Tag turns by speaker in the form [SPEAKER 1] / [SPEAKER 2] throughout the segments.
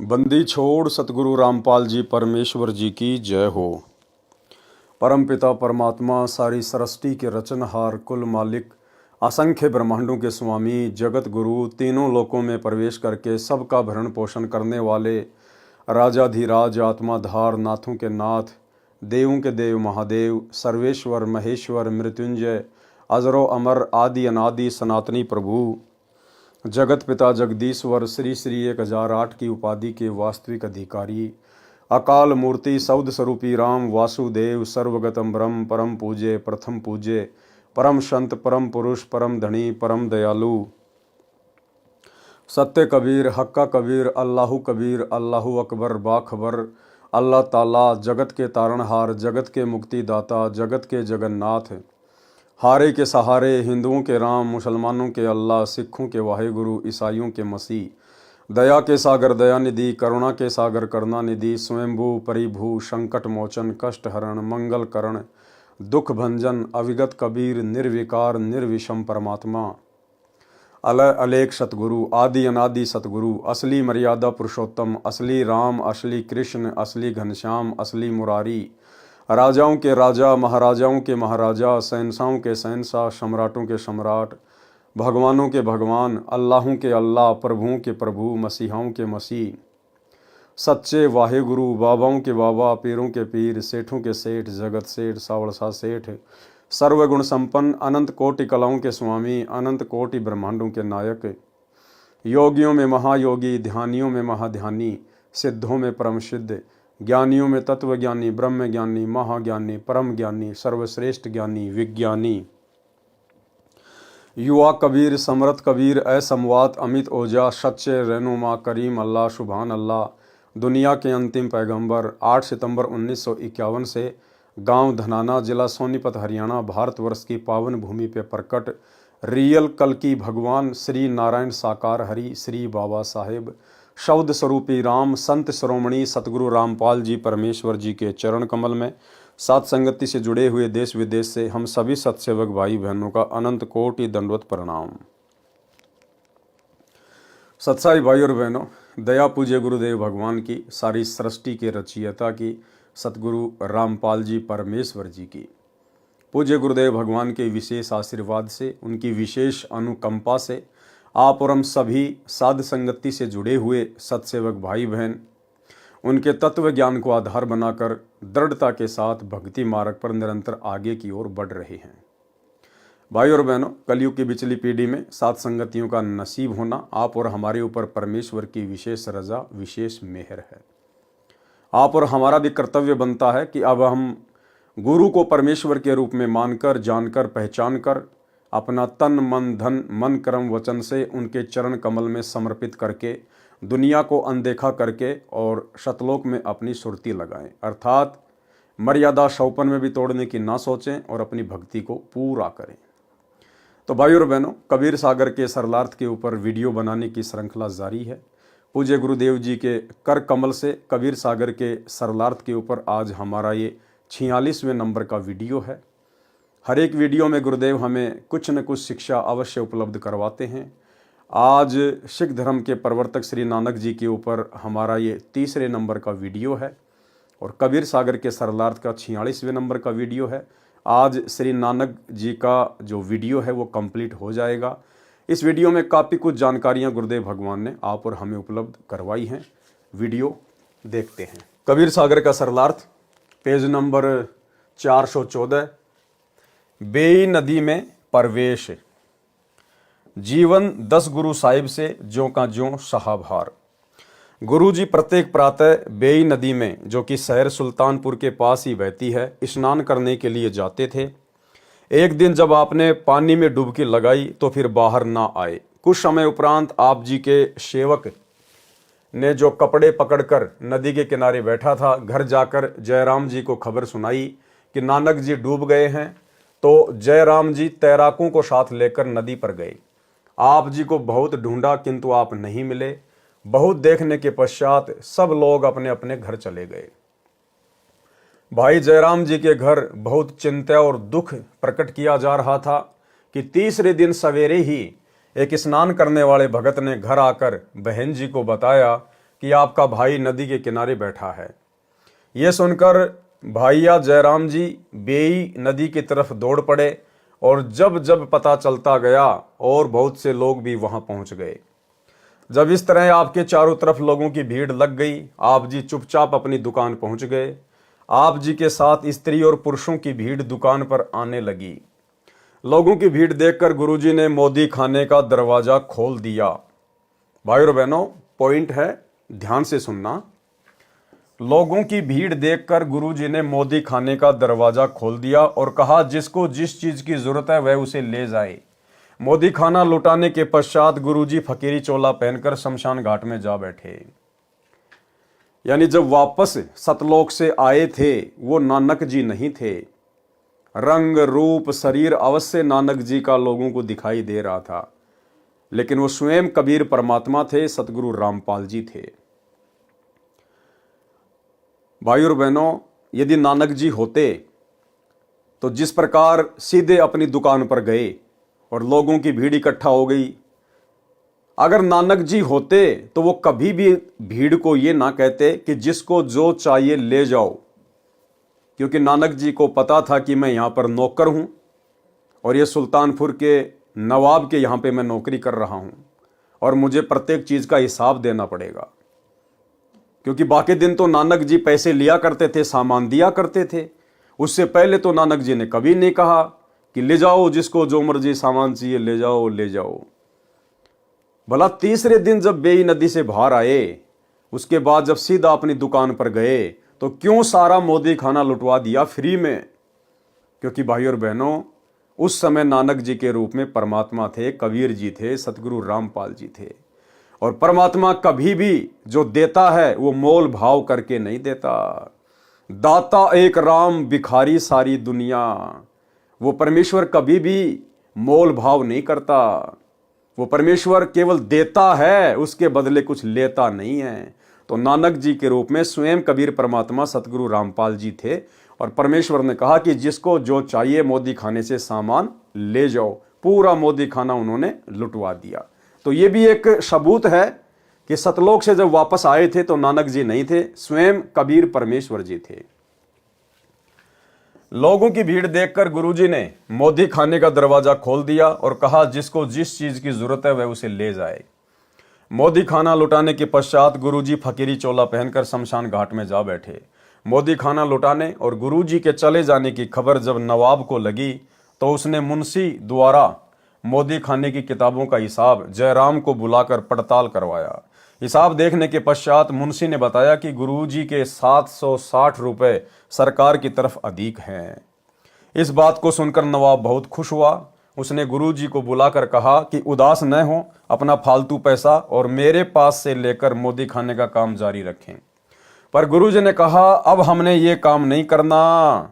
[SPEAKER 1] बंदी छोड़ सतगुरु रामपाल जी परमेश्वर जी की जय हो। परमपिता परमात्मा सारी सृष्टि के रचनहार कुल मालिक असंख्य ब्रह्मांडों के स्वामी जगत गुरु तीनों लोकों में प्रवेश करके सबका भरण पोषण करने वाले राजाधिराज आत्माधार नाथों के नाथ देवों के देव महादेव सर्वेश्वर महेश्वर मृत्युंजय अजरो अमर आदि अनादि सनातनी प्रभु जगत पिता जगदीश्वर श्री श्री 1008 की उपाधि के वास्तविक अधिकारी अकाल मूर्ति सौद स्वरूपी राम वासुदेव सर्वगतम ब्रह्म परम पूज्य प्रथम पूज्य परम संत परम पुरुष परम धनी परम दयालु सत्य कबीर हक्का कबीर अल्लाहू अकबर बाखबर अल्लाह ताला जगत के तारणहार जगत के मुक्तिदाता जगत के जगन्नाथ हारे के सहारे हिंदुओं के राम मुसलमानों के अल्लाह सिखों के वाहेगुरु ईसाइयों के मसीह दया के सागर दयानिधि करुणा के सागर करुणानिधि स्वयंभू परिभू संकट मोचन कष्ट हरण मंगल करण दुख भंजन अविगत कबीर निर्विकार निर्विषम परमात्मा अलय अलेख सतगुरु आदि अनादि सतगुरु असली मर्यादा पुरुषोत्तम असली राम असली कृष्ण असली घनश्याम असली मुरारी राजाओं के राजा महाराजाओं के महाराजा शहंशाहों के शहंशाह सम्राटों के सम्राट भगवानों के भगवान अल्लाहों के अल्लाह प्रभुओं के प्रभु मसीहाओं के मसीह सच्चे वाहेगुरु बाबाओं के बाबा पीरों के पीर सेठों के सेठ जगत सेठ सावड़सा सेठ सर्वगुण संपन्न अनंत कोटि कलाओं के स्वामी अनंत कोटि ब्रह्मांडों के नायक योगियों में महायोगी ध्यानियों में महाध्यानी सिद्धों में परम सिद्ध ज्ञानियों में तत्वज्ञानी ब्रह्म ज्ञानी महाज्ञानी परम ज्ञानी सर्वश्रेष्ठ ज्ञानी विज्ञानी युवा कबीर समरथ कबीर असमवात अमित ओजा सच्चे रहनुमा करीम अल्लाह सुभान अल्लाह दुनिया के अंतिम पैगंबर 8 सितंबर 1951 से गांव धनाना जिला सोनीपत हरियाणा भारतवर्ष की पावन भूमि पे प्रकट रियल कल की भगवान श्री नारायण साकार हरि श्री बाबा साहेब शब्द स्वरूपी राम संत श्रोमणी सतगुरु रामपाल जी परमेश्वर जी के चरण कमल में सात संगति से जुड़े हुए देश विदेश से हम सभी सत्सेवक भाई बहनों का अनंत कोटि दंडवत प्रणाम। सत्साई भाई और बहनों, दया पूज्य गुरुदेव भगवान की सारी सृष्टि के रचयिता की सतगुरु रामपाल जी परमेश्वर जी की पूज्य गुरुदेव भगवान के विशेष आशीर्वाद से उनकी विशेष अनुकंपा से आप और हम सभी साध संगति से जुड़े हुए सत्सेवक भाई बहन उनके तत्व ज्ञान को आधार बनाकर दृढ़ता के साथ भक्ति मार्ग पर निरंतर आगे की ओर बढ़ रहे हैं। भाई और बहनों, कलयुग की बिचली पीढ़ी में साध संगतियों का नसीब होना आप और हमारे ऊपर परमेश्वर की विशेष रजा विशेष मेहर है। आप और हमारा भी कर्तव्य बनता है कि अब हम गुरु को परमेश्वर के रूप में मानकर जानकर पहचान कर अपना तन मन धन मन कर्म वचन से उनके चरण कमल में समर्पित करके दुनिया को अनदेखा करके और शतलोक में अपनी सुरती लगाएं, अर्थात मर्यादा शौपन में भी तोड़ने की ना सोचें और अपनी भक्ति को पूरा करें। तो भाई और बहनों, कबीर सागर के सरलार्थ के ऊपर वीडियो बनाने की श्रृंखला जारी है। पूज्य गुरुदेव जी के कर कमल से कबीर सागर के सरलार्थ के ऊपर आज हमारा ये 46वें नंबर का वीडियो है। हर एक वीडियो में गुरुदेव हमें कुछ न कुछ शिक्षा अवश्य उपलब्ध करवाते हैं। आज सिख धर्म के प्रवर्तक श्री नानक जी के ऊपर हमारा ये 3रे नंबर का वीडियो है और कबीर सागर के सरलार्थ का 46वें नंबर का वीडियो है। आज श्री नानक जी का जो वीडियो है वो कंप्लीट हो जाएगा। इस वीडियो में काफ़ी कुछ जानकारियाँ गुरुदेव भगवान ने आप और हमें उपलब्ध करवाई हैं। वीडियो देखते हैं। कबीर सागर का सरलार्थ पेज नंबर 414। बेई नदी में प्रवेश। जीवन 10 गुरु साहिब से ज्यों का ज्यों सहाभार। गुरु जी प्रत्येक प्रातः बेई नदी में, जो कि शहर सुल्तानपुर के पास ही बहती है, स्नान करने के लिए जाते थे। एक दिन जब आपने पानी में डुबकी लगाई तो फिर बाहर ना आए। कुछ समय उपरांत आप जी के सेवक ने जो कपड़े पकड़कर नदी के किनारे बैठा था, घर जाकर जयराम जी को खबर सुनाई कि नानक जी डूब गए हैं। तो जयराम जी तैराकों को साथ लेकर नदी पर गए। आप जी को बहुत ढूंढा किंतु आप नहीं मिले। बहुत देखने के पश्चात सब लोग अपने अपने घर चले गए। भाई जयराम जी के घर बहुत चिंता और दुख प्रकट किया जा रहा था कि 3रे दिन सवेरे ही एक स्नान करने वाले भगत ने घर आकर बहन जी को बताया कि आपका भाई नदी के किनारे बैठा है। यह सुनकर भाईया जयराम जी बेई नदी की तरफ दौड़ पड़े और जब जब पता चलता गया और बहुत से लोग भी वहां पहुंच गए। जब इस तरह आपके चारों तरफ लोगों की भीड़ लग गई, आप जी चुपचाप अपनी दुकान पहुंच गए। आप जी के साथ स्त्री और पुरुषों की भीड़ दुकान पर आने लगी। लोगों की भीड़ देखकर गुरुजी ने मोदी खाने का दरवाजा खोल दिया। भाई और बहनों, पॉइंट है, ध्यान से सुनना। लोगों की भीड़ देखकर गुरुजी ने मोदी खाने का दरवाजा खोल दिया और कहा, जिसको जिस चीज की जरूरत है वह उसे ले जाए। मोदी खाना लुटाने के पश्चात गुरुजी फकीरी चोला पहनकर शमशान घाट में जा बैठे। यानी जब वापस सतलोक से आए थे वो नानक जी नहीं थे। रंग रूप शरीर अवश्य नानक जी का लोगों को दिखाई दे रहा था, लेकिन वो स्वयं कबीर परमात्मा थे, सतगुरु रामपाल जी थे। भाई और बहनों, यदि नानक जी होते तो जिस प्रकार सीधे अपनी दुकान पर गए और लोगों की भीड़ इकट्ठा हो गई, अगर नानक जी होते तो वो कभी भी भीड़ को ये ना कहते कि जिसको जो चाहिए ले जाओ, क्योंकि नानक जी को पता था कि मैं यहां पर नौकर हूं और ये सुल्तानपुर के नवाब के यहां पे मैं नौकरी कर रहा हूं और मुझे प्रत्येक चीज का हिसाब देना पड़ेगा। क्योंकि बाकी दिन तो नानक जी पैसे लिया करते थे, सामान दिया करते थे। उससे पहले तो नानक जी ने कभी नहीं कहा कि ले जाओ, जिसको जो मर्जी सामान चाहिए ले जाओ ले जाओ। भला तीसरे दिन जब बेई नदी से बाहर आए, उसके बाद जब सीधा अपनी दुकान पर गए तो क्यों सारा मोदी खाना लुटवा दिया फ्री में? क्योंकि भाई और बहनों, उस समय नानक जी के रूप में परमात्मा थे, कबीर जी थे, सतगुरु रामपाल जी थे। और परमात्मा कभी भी जो देता है वो मोल भाव करके नहीं देता। दाता एक राम, भिखारी सारी दुनिया। वो परमेश्वर कभी भी मोल भाव नहीं करता। वो परमेश्वर केवल देता है, उसके बदले कुछ लेता नहीं है। तो नानक जी के रूप में स्वयं कबीर परमात्मा सतगुरु रामपाल जी थे और परमेश्वर ने कहा कि जिसको जो चाहिए मोदी खाने से सामान ले जाओ। पूरा मोदी खाना उन्होंने लुटवा दिया। तो ये भी एक सबूत है कि सतलोक से जब वापस आए थे तो नानक जी नहीं थे, स्वयं कबीर परमेश्वर जी थे। लोगों की भीड़ देखकर गुरुजी ने मोदी खाने का दरवाजा खोल दिया और कहा, जिसको जिस चीज की जरूरत है वह उसे ले जाए। मोदी खाना लुटाने के पश्चात गुरुजी फकीरी चोला पहनकर शमशान घाट में जा बैठे। मोदी खाना लुटाने और गुरुजी के चले जाने की खबर जब नवाब को लगी तो उसने मुंशी द्वारा मोदी खाने की किताबों का हिसाब जयराम को बुलाकर पड़ताल करवाया। हिसाब देखने के पश्चात मुंशी ने बताया कि गुरुजी के 760 रुपए सरकार की तरफ अधिक हैं। इस बात को सुनकर नवाब बहुत खुश हुआ। उसने गुरुजी को बुलाकर कहा कि उदास न हो, अपना फालतू पैसा और मेरे पास से लेकर मोदी खाने का काम जारी रखें। पर गुरुजी ने कहा, अब हमने ये काम नहीं करना,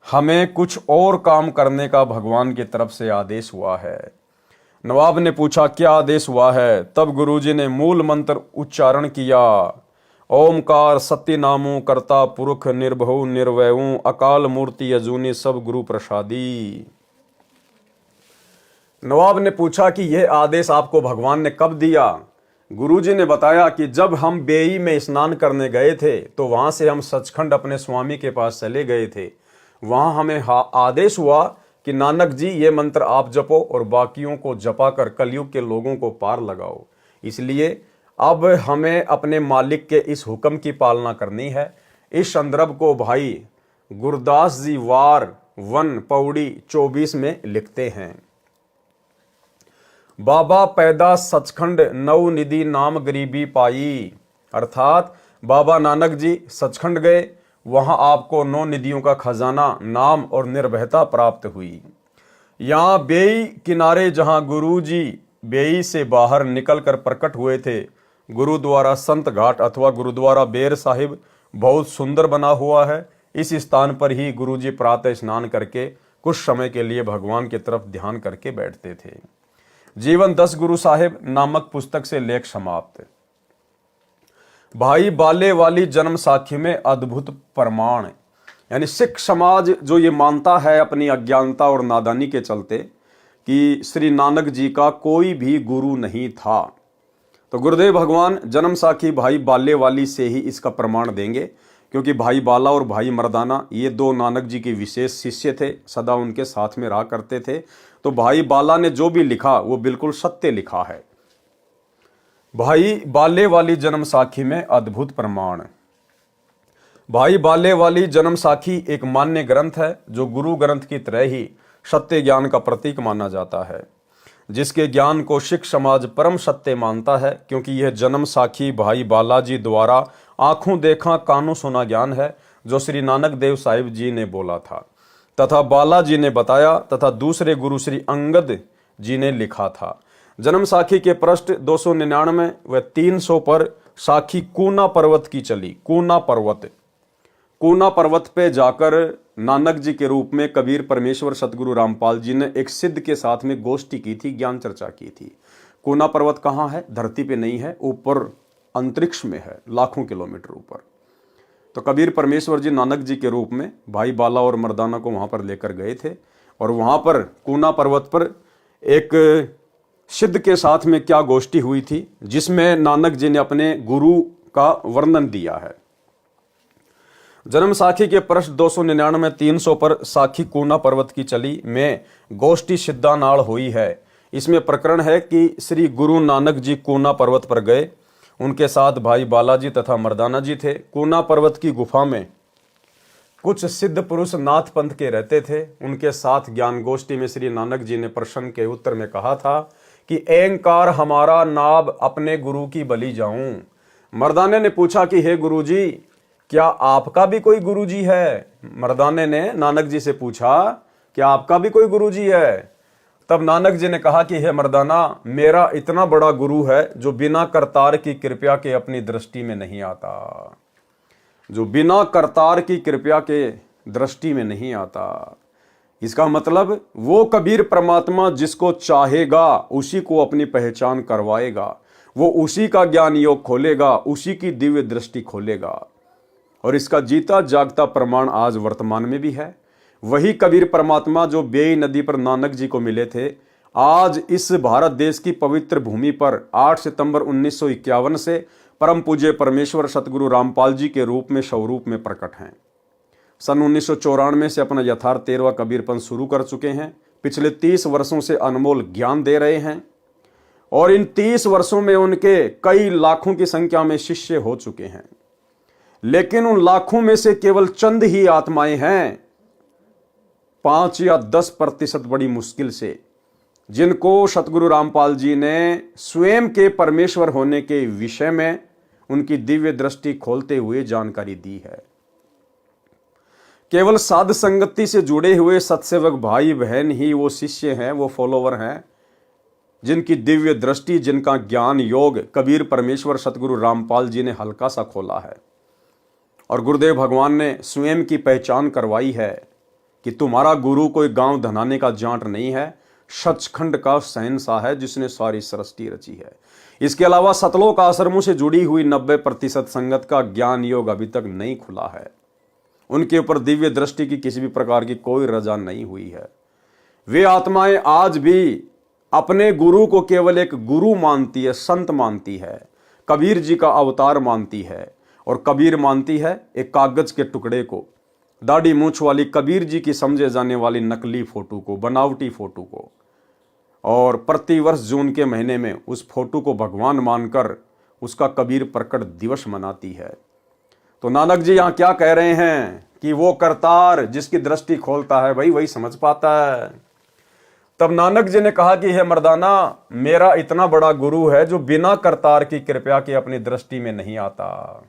[SPEAKER 1] हमें कुछ और काम करने का भगवान की तरफ से आदेश हुआ है। नवाब ने पूछा, क्या आदेश हुआ है? तब गुरुजी ने मूल मंत्र उच्चारण किया, ओमकार सत्य नामो कर्ता पुरुष निर्भव निर्वयु अकाल मूर्ति अजूनी सब गुरु प्रसादी। नवाब ने पूछा कि यह आदेश आपको भगवान ने कब दिया? गुरुजी ने बताया कि जब हम बेई में स्नान करने गए थे तो वहां से हम सचखंड अपने स्वामी के पास चले गए थे। वहां हमें आदेश हुआ कि नानक जी ये मंत्र आप जपो और बाकियों को जपा कर कलयुग के लोगों को पार लगाओ। इसलिए अब हमें अपने मालिक के इस हुक्म की पालना करनी है। इस संदर्भ को भाई गुरदास जी वार 1 पौड़ी 24 में लिखते हैं। बाबा पैदा सचखंड नौ निधि नाम गरीबी पाई। अर्थात बाबा नानक जी सचखंड गए, वहां आपको 9 निधियों का खजाना, नाम और निर्भयता प्राप्त हुई। यहां बेई किनारे जहां गुरु जी बेई से बाहर निकलकर प्रकट हुए थे, गुरुद्वारा संत घाट अथवा गुरुद्वारा बेर साहिब बहुत सुंदर बना हुआ है। इस स्थान पर ही गुरु जी प्रातः स्नान करके कुछ समय के लिए भगवान की तरफ ध्यान करके बैठते थे। जीवन 10 गुरु साहिब नामक पुस्तक से लेख समाप्त। भाई बाले वाली जन्म साखी में अद्भुत प्रमाण, यानी सिख समाज जो ये मानता है अपनी अज्ञानता और नादानी के चलते कि श्री नानक जी का कोई भी गुरु नहीं था, तो गुरुदेव भगवान जन्म साखी भाई बाले वाली से ही इसका प्रमाण देंगे, क्योंकि भाई बाला और भाई मर्दाना ये दो नानक जी के विशेष शिष्य थे, सदा उनके साथ में रहा करते थे। तो भाई बाला ने जो भी लिखा वो बिल्कुल सत्य लिखा है। भाई बाले वाली जन्म साखी में अद्भुत प्रमाण। भाई बाले वाली जन्म साखी एक मान्य ग्रंथ है जो गुरु ग्रंथ की तरह ही सत्य ज्ञान का प्रतीक माना जाता है, जिसके ज्ञान को सिख समाज परम सत्य मानता है, क्योंकि यह जन्म साखी भाई बालाजी द्वारा आंखों देखा कानों सुना ज्ञान है जो श्री नानक देव साहिब जी ने बोला था तथा बालाजी ने बताया तथा दूसरे गुरु श्री अंगद जी ने लिखा था। जन्म साखी के पृष्ठ 299 व 300 पर साखी कूना पर्वत की चली। कूना पर्वत पे जाकर नानक जी के रूप में कबीर परमेश्वर सतगुरु रामपाल जी ने एक सिद्ध के साथ में गोष्ठी की थी, ज्ञान चर्चा की थी। कूना पर्वत कहाँ है? धरती पे नहीं है, ऊपर अंतरिक्ष में है, लाखों किलोमीटर ऊपर। तो कबीर परमेश्वर जी नानक जी के रूप में भाई बाला और मर्दाना को वहां पर लेकर गए थे, और वहां पर कूना पर्वत पर एक सिद्ध के साथ में क्या गोष्ठी हुई थी, जिसमें नानक जी ने अपने गुरु का वर्णन दिया है। जन्म साखी के पृष्ठ 299 300 पर साखी कूना पर्वत की चली में गोष्ठी सिद्धानाल हुई है। इसमें प्रकरण है कि श्री गुरु नानक जी कूना पर्वत पर गए, उनके साथ भाई बालाजी तथा मर्दाना जी थे। कूना पर्वत की गुफा में कुछ सिद्ध पुरुष नाथ पंथ के रहते थे। उनके साथ ज्ञान गोष्ठी में श्री नानक जी ने प्रश्न के उत्तर में कहा था कि अहंकार हमारा नाभ अपने गुरु की बलि जाऊं। मर्दाने ने पूछा कि हे गुरु जी, क्या आपका भी कोई गुरुजी है? मर्दाने ने नानक जी से पूछा, क्या आपका भी कोई गुरुजी है? तब नानक जी ने कहा कि हे मर्दाना, मेरा इतना बड़ा गुरु है जो बिना करतार की कृपा के अपनी दृष्टि में नहीं आता, जो बिना करतार की कृपा के दृष्टि में नहीं आता। इसका मतलब वो कबीर परमात्मा जिसको चाहेगा उसी को अपनी पहचान करवाएगा, वो उसी का ज्ञान योग खोलेगा, उसी की दिव्य दृष्टि खोलेगा। और इसका जीता जागता प्रमाण आज वर्तमान में भी है। वही कबीर परमात्मा जो बेई नदी पर नानक जी को मिले थे, आज इस भारत देश की पवित्र भूमि पर 8 सितंबर 1951 से परम पूज्य परमेश्वर सतगुरु रामपाल जी के रूप में स्वरूप में प्रकट हैं। सन 1994 से अपना यथार्थ 13वां कबीरपंथ शुरू कर चुके हैं। पिछले 30 वर्षों से अनमोल ज्ञान दे रहे हैं, और इन 30 वर्षों में उनके कई लाखों की संख्या में शिष्य हो चुके हैं। लेकिन उन लाखों में से केवल चंद ही आत्माएं हैं, 5 या 10% बड़ी मुश्किल से, जिनको सतगुरु रामपाल जी ने स्वयं के परमेश्वर होने के विषय में उनकी दिव्य दृष्टि खोलते हुए जानकारी दी है। केवल साध संगति से जुड़े हुए सत्सेवक भाई बहन ही वो शिष्य हैं, वो फॉलोवर हैं, जिनकी दिव्य दृष्टि, जिनका ज्ञान योग कबीर परमेश्वर सतगुरु रामपाल जी ने हल्का सा खोला है। और गुरुदेव भगवान ने स्वयं की पहचान करवाई है कि तुम्हारा गुरु कोई गांव धनाने का जांट नहीं है, सचखंड का शहंशाह है जिसने सारी सृष्टि रची है। इसके अलावा सतलोक आश्रमों से जुड़ी हुई 90% संगत का ज्ञान योग अभी तक नहीं खुला है। उनके ऊपर दिव्य दृष्टि की किसी भी प्रकार की कोई रजा नहीं हुई है। वे आत्माएं आज भी अपने गुरु को केवल एक गुरु मानती है, संत मानती है, कबीर जी का अवतार मानती है, और कबीर मानती है एक कागज के टुकड़े को, दाढ़ी मूंछ वाली कबीर जी की समझे जाने वाली नकली फोटो को, बनावटी फोटो को, और प्रतिवर्ष जून के महीने में उस फोटो को भगवान मानकर उसका कबीर प्रकट दिवस मनाती है। तो नानक जी यहाँ क्या कह रहे हैं कि वो करतार जिसकी दृष्टि खोलता है भाई वही समझ पाता है। तब नानक जी ने कहा कि हे मर्दाना, मेरा इतना बड़ा गुरु है जो बिना करतार की कृपा के अपनी दृष्टि में नहीं आता।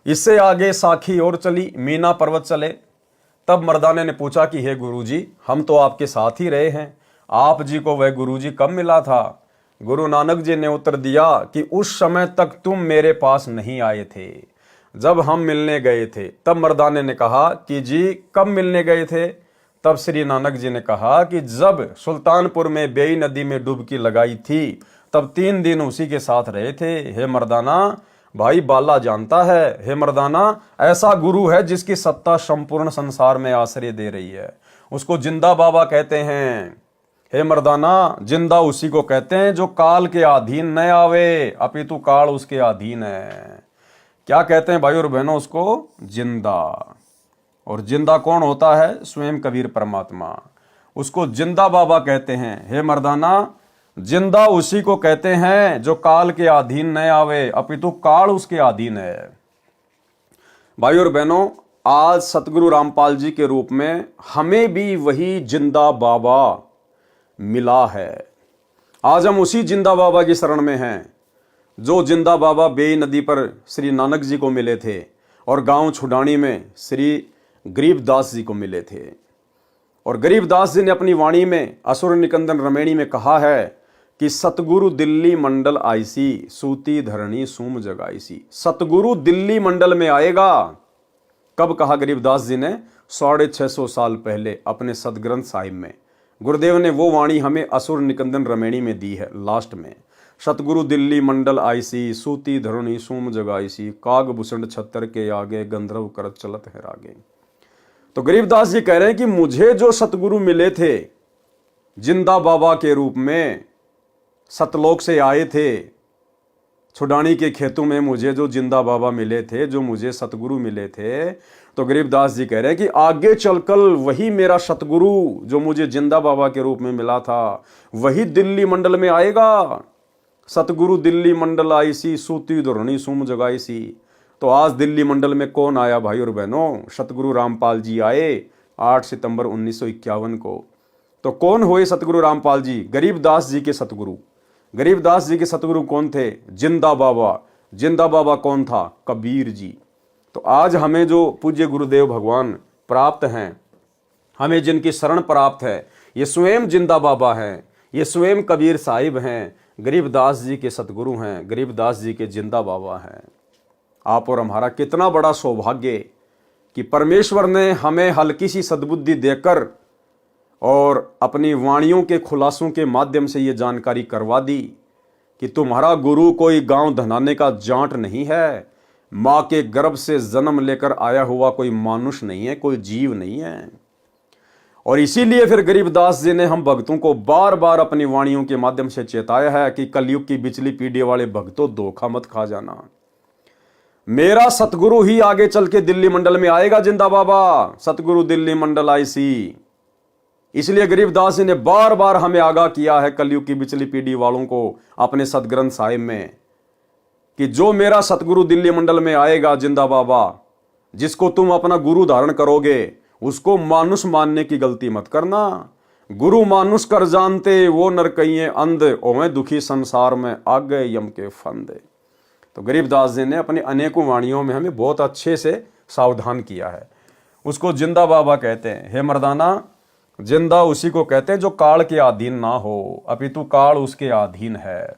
[SPEAKER 1] इससे आगे साखी और चली, मीना पर्वत चले। तब मर्दाने ने पूछा कि हे गुरुजी, हम तो आपके साथ ही रहे हैं, आप जी को वह गुरुजी कब मिला था? गुरु नानक जी ने उत्तर दिया कि उस समय तक तुम मेरे पास नहीं आए थे, जब हम मिलने गए थे। तब मर्दाने ने कहा कि जी कब मिलने गए थे? तब श्री नानक जी ने कहा कि जब सुल्तानपुर में बेई नदी में डुबकी लगाई थी तब 3 दिन उसी के साथ रहे थे। हे मर्दाना, भाई बाला जानता है, हे मर्दाना, ऐसा गुरु है जिसकी सत्ता संपूर्ण संसार में आश्रय दे रही है, उसको जिंदा बाबा कहते हैं। हे मर्दाना, जिंदा उसी को कहते हैं जो काल के अधीन न आवे, अपितु काल उसके अधीन है। क्या कहते हैं भाई और बहनों उसको? जिंदा। और जिंदा कौन होता है? स्वयं कबीर परमात्मा। उसको जिंदा बाबा कहते हैं। हे मर्दाना, जिंदा उसी को कहते हैं जो काल के अधीन न आवे, अपितु काल उसके अधीन है। भाई और बहनों, आज सतगुरु रामपाल जी के रूप में हमें भी वही जिंदा बाबा मिला है। आज हम उसी जिंदा बाबा की शरण में हैं जो जिंदा बाबा बेई नदी पर श्री नानक जी को मिले थे और गांव छुडानी में श्री गरीबदास जी को मिले थे। और गरीबदास जी ने अपनी वाणी में असुर निकंदन रमेणी में कहा है कि सतगुरु दिल्ली मंडल आईसी, सूती धरणी सूम जगाईसी। सतगुरु दिल्ली मंडल में आएगा। कब कहा गरीबदास जी ने? 650 साल पहले अपने सदग्रंथ साहिब में। गुरुदेव ने वो वाणी हमें असुर निकंदन रमेणी में दी है लास्ट में। सतगुरु दिल्ली मंडल आईसी, सूती धरणी सूम जगाईसी, काग भूषण छत्तर के आगे, गंधर्व करत चलत है रागे। तो गरीबदास जी कह रहे हैं कि मुझे जो सतगुरु मिले थे जिंदा बाबा के रूप में, सतलोक से आए थे, छुडानी के खेतों में मुझे जो जिंदा बाबा मिले थे, जो मुझे सतगुरु मिले थे, तो गरीबदास जी कह रहे हैं कि आगे चलकर वही मेरा सतगुरु जो मुझे जिंदा बाबा के रूप में मिला था, वही दिल्ली मंडल में आएगा। सतगुरु दिल्ली मंडल आईसी, सूती धरणी सूम जगाईसी। तो आज दिल्ली मंडल में कौन आया भाई और बहनों? सतगुरु रामपाल जी आए 8 सितंबर 1951 को। तो कौन हुए सतगुरु रामपाल जी? गरीबदास जी के सतगुरु। गरीबदास जी के सतगुरु कौन थे? जिंदा बाबा। जिंदा बाबा कौन था? कबीर जी। तो आज हमें जो पूज्य गुरुदेव भगवान प्राप्त हैं, हमें जिनकी शरण प्राप्त है, ये स्वयं जिंदा बाबा हैं, ये स्वयं कबीर साहिब हैं, गरीबदास जी के सतगुरु हैं, गरीबदास जी के जिंदा बाबा हैं। आप और हमारा कितना बड़ा सौभाग्य कि परमेश्वर ने हमें हल्की सी सद्बुद्धि देकर और अपनी वाणियों के खुलासों के माध्यम से ये जानकारी करवा दी कि तुम्हारा गुरु कोई गांव धनाने का जाट नहीं है, माँ के गर्भ से जन्म लेकर आया हुआ कोई मानुष नहीं है, कोई जीव नहीं है। और इसीलिए फिर गरीबदास जी ने हम भक्तों को बार बार अपनी वाणियों के माध्यम से चेताया है कि कलयुग की बिचली पीढ़ी वाले भक्तों, धोखा मत खा जाना। मेरा सतगुरु ही आगे चल के दिल्ली मंडल में आएगा, जिंदा बाबा, सतगुरु दिल्ली मंडल आईसी। इसलिए गरीबदास जी ने बार बार हमें आगाह किया है कलयुग की बिचली पीढ़ी वालों को अपने सदग्रंथ साहिब में कि जो मेरा सतगुरु दिल्ली मंडल में आएगा, जिंदा बाबा, जिसको तुम अपना गुरु धारण करोगे, उसको मानुष मानने की गलती मत करना। गुरु मानुष कर जानते, वो नरकइये अंध, ओवे दुखी संसार में आगे यम के फंदे। तो गरीबदास जी ने अपनी अनेकों वाणियों में हमें बहुत अच्छे से सावधान किया है। उसको जिंदा बाबा कहते हैं। हे मर्दाना, जिंदा उसी को कहते हैं जो काल के अधीन ना हो, अपितु काल उसके अधीन है।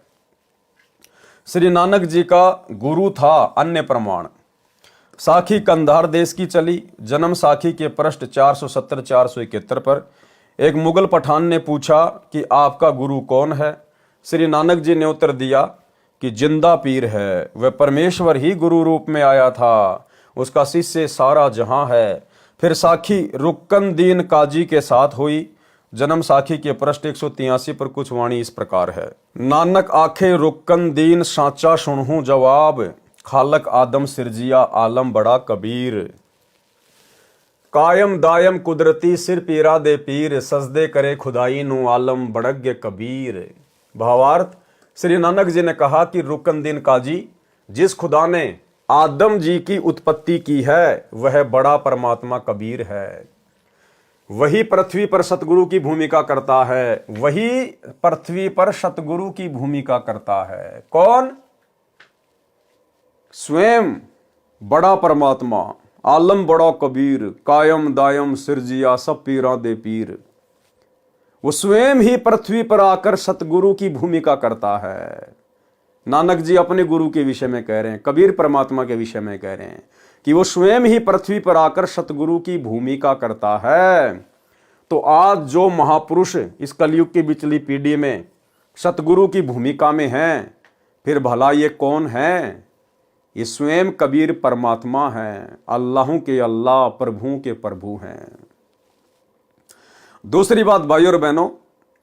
[SPEAKER 1] श्री नानक जी का गुरु था अन्य प्रमाण। साखी कंधार देश की चली। जन्म साखी के पृष्ठ 470-471 पर एक मुगल पठान ने पूछा कि आपका गुरु कौन है? श्री नानक जी ने उत्तर दिया कि जिंदा पीर है, वह परमेश्वर ही गुरु रूप में आया था, उसका शिष्य सारा जहां है। फिर साखी रुक्कनदीन काजी के साथ हुई। जन्म साखी के पृष्ठ 183 पर कुछ वाणी इस प्रकार है। नानक आखे रुक्कनदीन साचा सुनहूं जवाब, खालक आदम सिरजिया आलम बड़ा कबीर। कायम दायम कुदरती सिर पीरा दे पीर, सजदे करे खुदाई नु आलम बड़ग्य कबीर। भावार्थ, श्री नानक जी ने कहा कि रुक्कनदीन काजी, जिस खुदा ने आदम जी की उत्पत्ति की है, वह बड़ा परमात्मा कबीर है। वही पृथ्वी पर सतगुरु की भूमिका करता है, वही पृथ्वी पर सतगुरु की भूमिका करता है। कौन? स्वयं बड़ा परमात्मा, आलम बड़ा कबीर, कायम दायम सिरजिया सब पीरा दे पीर। वो स्वयं ही पृथ्वी पर आकर सतगुरु की भूमिका करता है। नानक जी अपने गुरु के विषय में कह रहे हैं, कबीर परमात्मा के विषय में कह रहे हैं कि वो स्वयं ही पृथ्वी पर आकर सतगुरु की भूमिका करता है। तो आज जो महापुरुष इस कलयुग की बिचली पीढ़ी में सतगुरु की भूमिका में हैं, फिर भला ये कौन है? ये स्वयं कबीर परमात्मा हैं, अल्लाहों के अल्लाह, प्रभुओं के प्रभु हैं। दूसरी बात भाइयों और बहनों,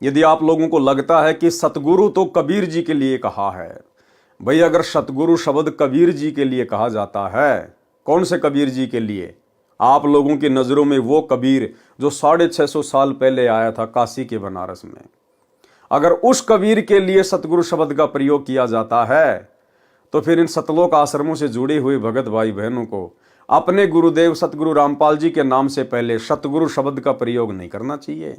[SPEAKER 1] यदि आप लोगों को लगता है कि सतगुरु तो कबीर जी के लिए कहा है, भाई अगर सतगुरु शब्द कबीर जी के लिए कहा जाता है, कौन से कबीर जी के लिए? आप लोगों की नज़रों में वो कबीर जो 650 साल पहले आया था काशी के बनारस में, अगर उस कबीर के लिए सतगुरु शब्द का प्रयोग किया जाता है, तो फिर इन सतलोक आश्रमों से जुड़े हुए भगत भाई बहनों को अपने गुरुदेव सतगुरु रामपाल जी के नाम से पहले सतगुरु शब्द का प्रयोग नहीं करना चाहिए,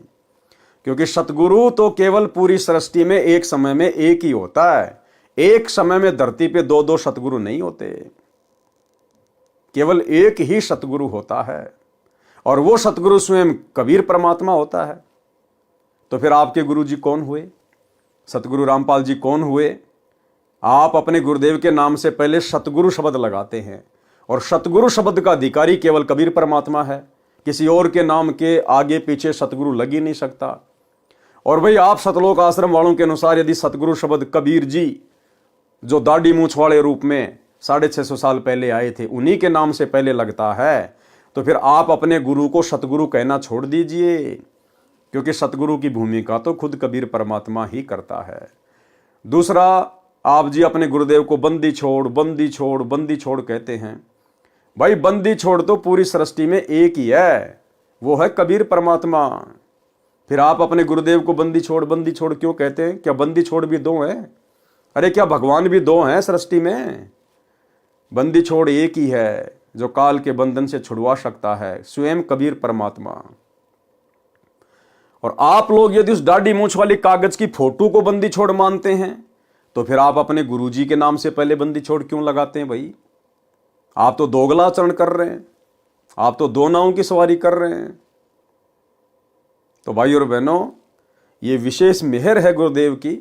[SPEAKER 1] क्योंकि सतगुरु तो केवल पूरी सृष्टि में एक समय में एक ही होता है। एक समय में धरती पे दो दो सतगुरु नहीं होते, केवल एक ही सतगुरु होता है, और वो सतगुरु स्वयं कबीर परमात्मा होता है। तो फिर आपके गुरु जी कौन हुए? सतगुरु रामपाल जी कौन हुए? आप अपने गुरुदेव के नाम से पहले सतगुरु शब्द लगाते हैं, और सतगुरु शब्द का अधिकारी केवल कबीर परमात्मा है, किसी और के नाम के आगे पीछे सतगुरु लग ही नहीं सकता। और भाई आप सतलोक आश्रम वालों के अनुसार यदि सतगुरु शब्द कबीर जी जो दाढ़ी मूछ वाले रूप में 650 साल पहले आए थे उन्हीं के नाम से पहले लगता है, तो फिर आप अपने गुरु को सतगुरु कहना छोड़ दीजिए, क्योंकि सतगुरु की भूमिका तो खुद कबीर परमात्मा ही करता है। दूसरा, आप जी अपने गुरुदेव को बंदी छोड़ बंदी छोड़ बंदी छोड़ कहते हैं। भाई बंदी छोड़ तो पूरी सृष्टि में एक ही है, वो है कबीर परमात्मा। फिर आप अपने गुरुदेव को बंदी छोड़ क्यों कहते हैं? क्या बंदी छोड़ भी दो हैं? अरे क्या भगवान भी दो हैं सृष्टि में? बंदी छोड़ एक ही है जो काल के बंधन से छुड़वा सकता है, स्वयं कबीर परमात्मा। और आप लोग यदि उस दाढ़ी मूछ वाली कागज की फोटो को बंदी छोड़ मानते हैं, तो फिर आप अपने गुरुजी के नाम से पहले बंदी छोड़ क्यों लगाते हैं? भाई आप तो दोगला आचरण कर रहे हैं, आप तो दो नावों की सवारी कर रहे हैं। तो भाई और बहनों, ये विशेष मेहर है गुरुदेव की,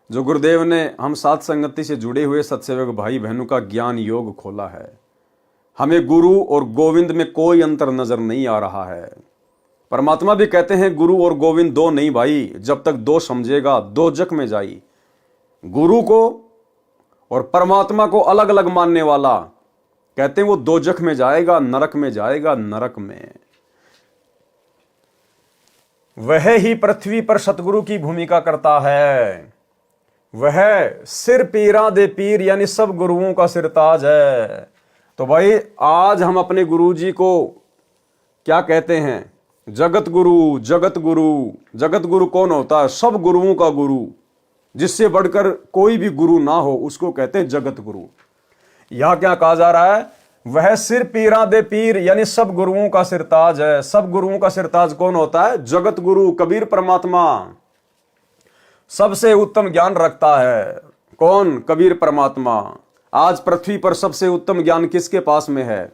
[SPEAKER 1] जो गुरुदेव ने हम साथ संगति से जुड़े हुए सत्सेवक भाई बहनों का ज्ञान योग खोला है। हमें गुरु और गोविंद में कोई अंतर नजर नहीं आ रहा है। परमात्मा भी कहते हैं गुरु और गोविंद दो नहीं भाई, जब तक दो समझेगा दो जग में जाई। गुरु को और परमात्मा को अलग अलग मानने वाला कहते हैं वो दो जग में जाएगा, नरक में जाएगा, नरक में। वह ही पृथ्वी पर सतगुरु की भूमिका करता है, वह सिर पीरा दे पीर, यानी सब गुरुओं का सिरताज है। तो भाई आज हम अपने गुरु जी को क्या कहते हैं? जगत गुरु। जगत गुरु, जगत गुरु कौन होता है? सब गुरुओं का गुरु, जिससे बढ़कर कोई भी गुरु ना हो उसको कहते हैं जगत गुरु। यहां क्या कहा जा रहा है? वह सिर पीरा दे पीर, यानी सब गुरुओं का सिरताज है। सब गुरुओं का सिरताज कौन होता है? जगत गुरु, कबीर परमात्मा। सबसे उत्तम ज्ञान रखता है कौन? कबीर परमात्मा। आज पृथ्वी पर सबसे उत्तम ज्ञान किसके पास में है?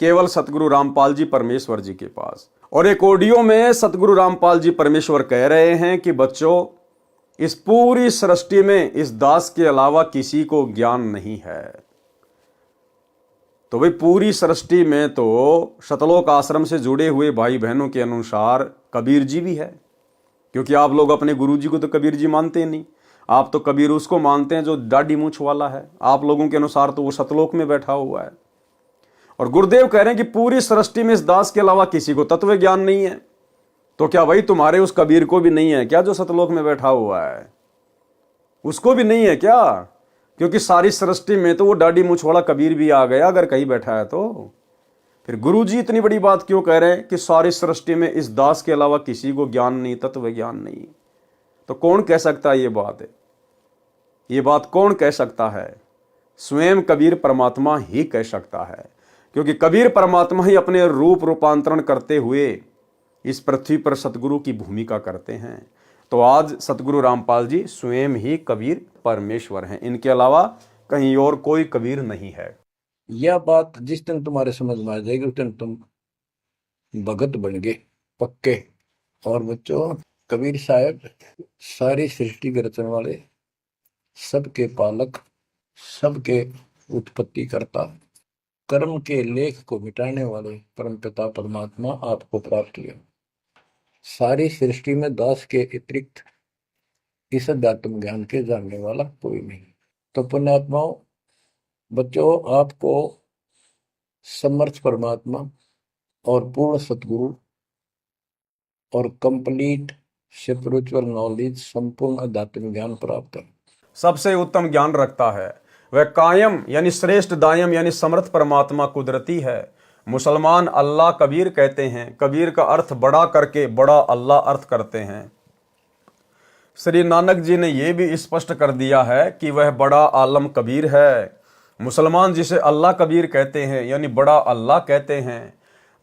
[SPEAKER 1] केवल सतगुरु रामपाल जी परमेश्वर जी के पास। और एक ऑडियो में सतगुरु रामपाल जी परमेश्वर कह रहे हैं कि बच्चों, इस पूरी सृष्टि में इस दास के अलावा किसी को ज्ञान नहीं है। तो भाई पूरी सृष्टि में तो सतलोक आश्रम से जुड़े हुए भाई बहनों के अनुसार कबीर जी भी है, क्योंकि आप लोग अपने गुरु जी को तो कबीर जी मानते नहीं। आप तो कबीर उसको मानते हैं जो दाढ़ी मूछ वाला है। आप लोगों के अनुसार तो वो सतलोक में बैठा हुआ है। और गुरुदेव कह रहे हैं कि पूरी सृष्टि में इस दास के अलावा किसी को तत्व ज्ञान नहीं है। तो क्या भाई तुम्हारे उस कबीर को भी नहीं है क्या जो सतलोक में बैठा हुआ है? उसको भी नहीं है क्या? क्योंकि सारी सृष्टि में तो वो दाढ़ी मूछ वाला कबीर भी आ गया अगर कहीं बैठा है तो। फिर गुरु जी इतनी बड़ी बात क्यों कह रहे हैं कि सारी सृष्टि में इस दास के अलावा किसी को ज्ञान नहीं, तत्व ज्ञान नहीं? तो कौन कह सकता है ये बात है? ये बात कौन कह सकता है? स्वयं कबीर परमात्मा ही कह सकता है, क्योंकि कबीर परमात्मा ही अपने रूप रूपांतरण करते हुए इस पृथ्वी पर सतगुरु की भूमिका करते हैं। तो आज सतगुरु रामपाल जी स्वयं ही कबीर परमेश्वर हैं, इनके अलावा कहीं और कोई कबीर नहीं है।
[SPEAKER 2] यह बात जिस दिन तुम्हारे समझ में आ जाएगी उस दिन तुम भगत बन गए पक्के। और बच्चों, कबीर साहब सारी सृष्टि के रचने वाले, सबके पालक, सबके उत्पत्ति करता, कर्म के लेख को मिटाने वाले परमपिता परमात्मा आपको प्राप्त हुए। सारी सृष्टि में दास के अतिरिक्त इस अध्यात्म ज्ञान के जानने वाला कोई नहीं। तो पुण्यात्माओं, बच्चों, आपको समर्थ परमात्मा और पूर्ण सतगुरु और कंप्लीट स्पिरिचुअल नॉलेज, संपूर्ण आध्यात्मिक ज्ञान प्राप्त है।
[SPEAKER 1] सबसे उत्तम ज्ञान रखता है। वह कायम यानी श्रेष्ठ दायम यानी समर्थ परमात्मा कुदरती है। मुसलमान अल्लाह कबीर कहते हैं। कबीर का अर्थ बड़ा करके बड़ा अल्लाह अर्थ करते हैं। श्री नानक जी ने यह भी स्पष्ट कर दिया है कि वह बड़ा आलम कबीर है। मुसलमान जिसे अल्लाह कबीर कहते हैं यानी बड़ा अल्लाह कहते हैं।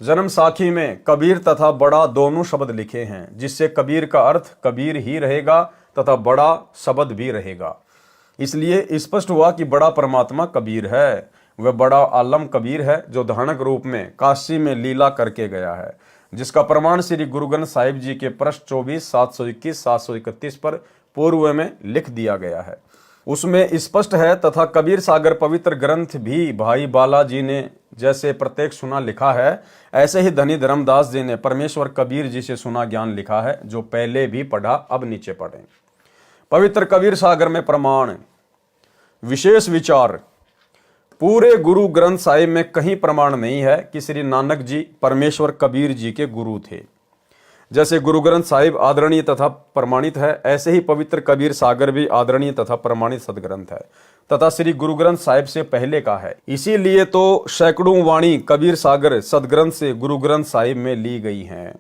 [SPEAKER 1] जन्म साखी में कबीर तथा बड़ा दोनों शब्द लिखे हैं, जिससे कबीर का अर्थ कबीर ही रहेगा तथा बड़ा शब्द भी रहेगा। इसलिए स्पष्ट हुआ कि बड़ा परमात्मा कबीर है। वह बड़ा आलम कबीर है जो धानक रूप में काशी में लीला करके गया है, जिसका प्रमाण श्री गुरु ग्रंथ साहिब जी के पृष्ठ 24, 721, 731 पर पूर्व में लिख दिया गया है। उसमें स्पष्ट है। तथा कबीर सागर पवित्र ग्रंथ भी भाई बालाजी ने जैसे प्रत्येक सुना लिखा है, ऐसे ही धनी धर्मदास जी ने परमेश्वर कबीर जी से सुना ज्ञान लिखा है, जो पहले भी पढ़ा अब नीचे पढ़ें। पवित्र कबीर सागर में प्रमाण विशेष विचार। पूरे गुरु ग्रंथ साहिब में कहीं प्रमाण नहीं है कि श्री नानक जी परमेश्वर कबीर जी के गुरु थे। जैसे गुरु ग्रंथ साहिब आदरणीय तथा प्रमाणित है, ऐसे ही पवित्र कबीर सागर भी आदरणीय तथा प्रमाणित सदग्रंथ है तथा श्री गुरु ग्रंथ साहिब से पहले का है। इसीलिए तो सैकड़ों वाणी कबीर सागर सदग्रंथ से गुरु ग्रंथ साहिब में ली गई हैं।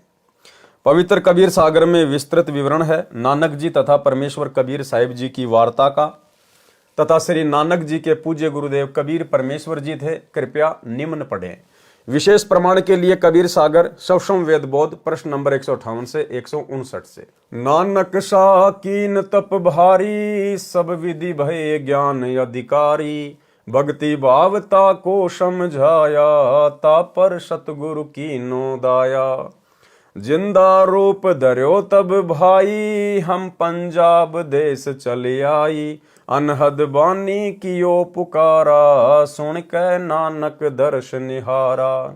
[SPEAKER 1] पवित्र कबीर सागर में विस्तृत विवरण है नानक जी तथा परमेश्वर कबीर साहिब जी की वार्ता का तथा श्री नानक जी के पूज्य गुरुदेव कबीर परमेश्वर जी थे। कृपया निम्न पढ़ें। विशेष प्रमाण के लिए कबीर सागर सवसम वेद बोध प्रश्न नंबर 158 से 159 से। नानक शाकीन तप भारी, सब विधि भय ज्ञान अधिकारी, भक्ति भावता को समझाया, ता पर सतगुरु की नो दाया। जिंदा रूप धर्यो तब भाई, हम पंजाब देश चले आई, अनहद बानी कियो पुकारा, सुन के नानक दर्श निहारा।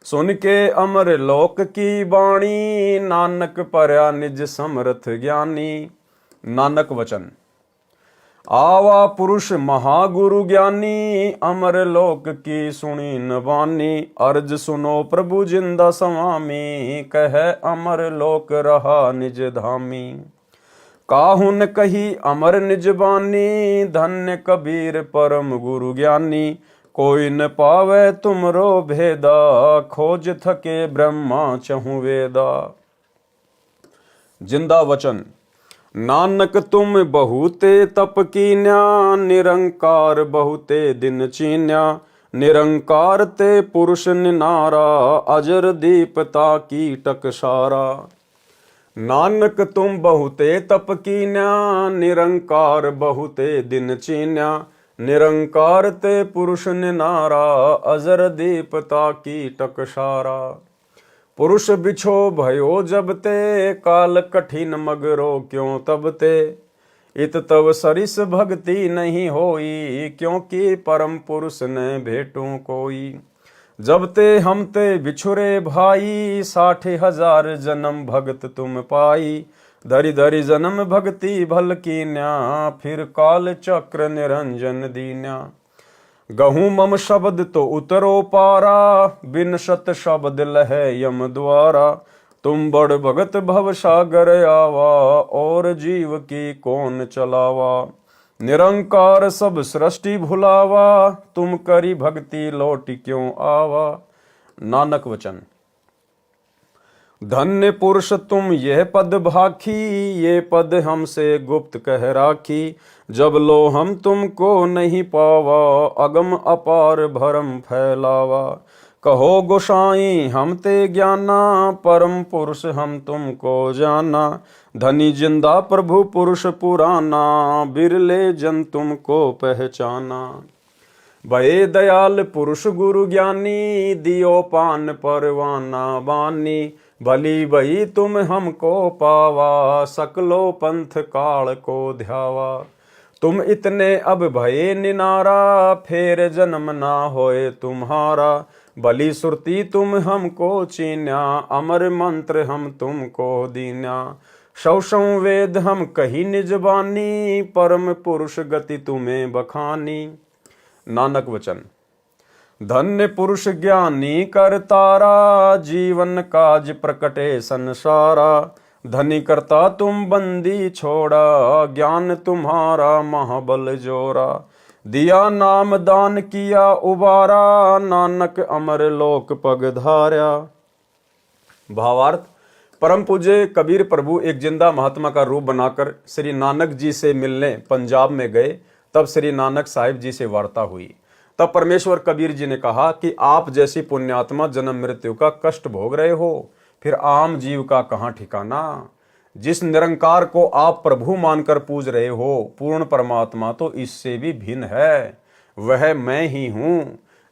[SPEAKER 1] सुन के अमर लोक की बाणी, नानक परया निज समर्थ ज्ञानी। नानक वचन आवा पुरुष महागुरु ज्ञानी, अमर लोक की सुनी न बानी, अर्ज सुनो प्रभु जिंदा स्वामी, कह अमर लोक रहा निज धामी। काहुन कही अमर निज बानी, धन्य कबीर परम गुरु ज्ञानी, कोई न पावे तुमरो भेदा, खोज थके ब्रह्मा चहु वेदा। जिंदा वचन नानक तुम बहुते तप कीन्या, निरंकार बहुते दिन चीन्या, निरंकार ते पुरुष निनारा, अजर दीपता की टकसारा। नानक तुम बहुते तप कीन्या, निरंकार बहुते दिन चीन्या, निरंकार ते पुरुष निनारा, अजर दीपता की टकसारा। पुरुष बिछो भयो जब ते, काल कठिन मगरो क्यों तब ते, इत तब सरिस भक्ति नहीं होई, क्योंकि परम पुरुष ने भेटू कोई। जब ते हम ते बिछुरे भाई, 60,000 जन्म भगत तुम पाई, धरि धरि जन्म भक्ति भल कीन्या, फिर काल चक्र निरंजन दीन्या। गहूँ मम शब्द तो उतरो पारा, बिन सत शब्द लहे यम द्वारा, तुम बड़ भगत भव सागर आवा, और जीव की कौन चलावा। निरंकार सब सृष्टि भुलावा, तुम करी भक्ति लौट क्यों आवा। नानक वचन धन्य पुरुष तुम यह पद भाखी, ये पद हमसे गुप्त कह राखी, जब लो हम तुमको नहीं पावा, अगम अपार भरम फैलावा। कहो गोसाई हम ते ज्ञाना, परम पुरुष हम तुमको जाना, धनी जिंदा प्रभु पुरुष पुराना, बिरले जन तुमको पहचाना। भये दयाल पुरुष गुरु ज्ञानी, दियो पान परवाना बानी, भली भई तुम हमको पावा, सकलो पंथ काल को ध्यावा। तुम इतने अब भये निनारा, फेर जन्म ना होए तुम्हारा, भली सुरती तुम हमको चीन्या, अमर मंत्र हम तुमको दीन्या। सौ वेद हम कही निज बानी, परम पुरुष गति तुम्हें बखानी। नानक वचन धन्य पुरुष ज्ञानी कर तारा, जीवन काज प्रकटे संसारा, धनी करता तुम बंदी छोड़ा, ज्ञान तुम्हारा महाबल जोरा। दिया नाम दान किया उबारा, नानक अमर लोक पग धार्या। भावार्थ, परम पूज्य कबीर प्रभु एक जिंदा महात्मा का रूप बनाकर श्री नानक जी से मिलने पंजाब में गए। तब श्री नानक साहिब जी से वार्ता हुई। तब परमेश्वर कबीर जी ने कहा कि आप जैसी पुण्यात्मा जन्म मृत्यु का कष्ट भोग रहे हो, फिर आम जीव का कहाँ ठिकाना। जिस निरंकार को आप प्रभु मानकर पूज रहे हो, पूर्ण परमात्मा तो इससे भी भिन्न है, वह मैं ही हूं।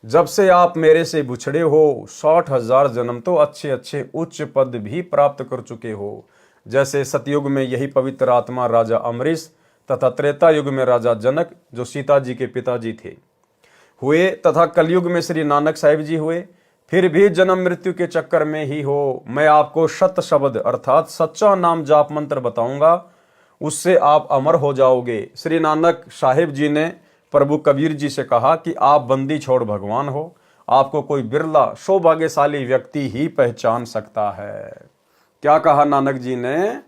[SPEAKER 1] जब से आप मेरे से बिछड़े हो, 60,000 जन्म तो अच्छे अच्छे उच्च पद भी प्राप्त कर चुके हो। जैसे सतयुग में यही पवित्र आत्मा राजा अमरीश तथा त्रेता युग में राजा जनक, जो सीता जी के पिताजी थे, हुए, तथा कलयुग में श्री नानक साहिब जी हुए। फिर भी जन्म मृत्यु के चक्कर में ही हो। मैं आपको सत शब्द अर्थात सच्चा नाम जाप मंत्र बताऊंगा, उससे आप अमर हो जाओगे। श्री नानक साहिब जी ने प्रभु कबीर जी से कहा कि आप बंदी छोड़ भगवान हो, आपको कोई बिरला सौभाग्यशाली व्यक्ति ही पहचान सकता है। क्या कहा नानक जी ने?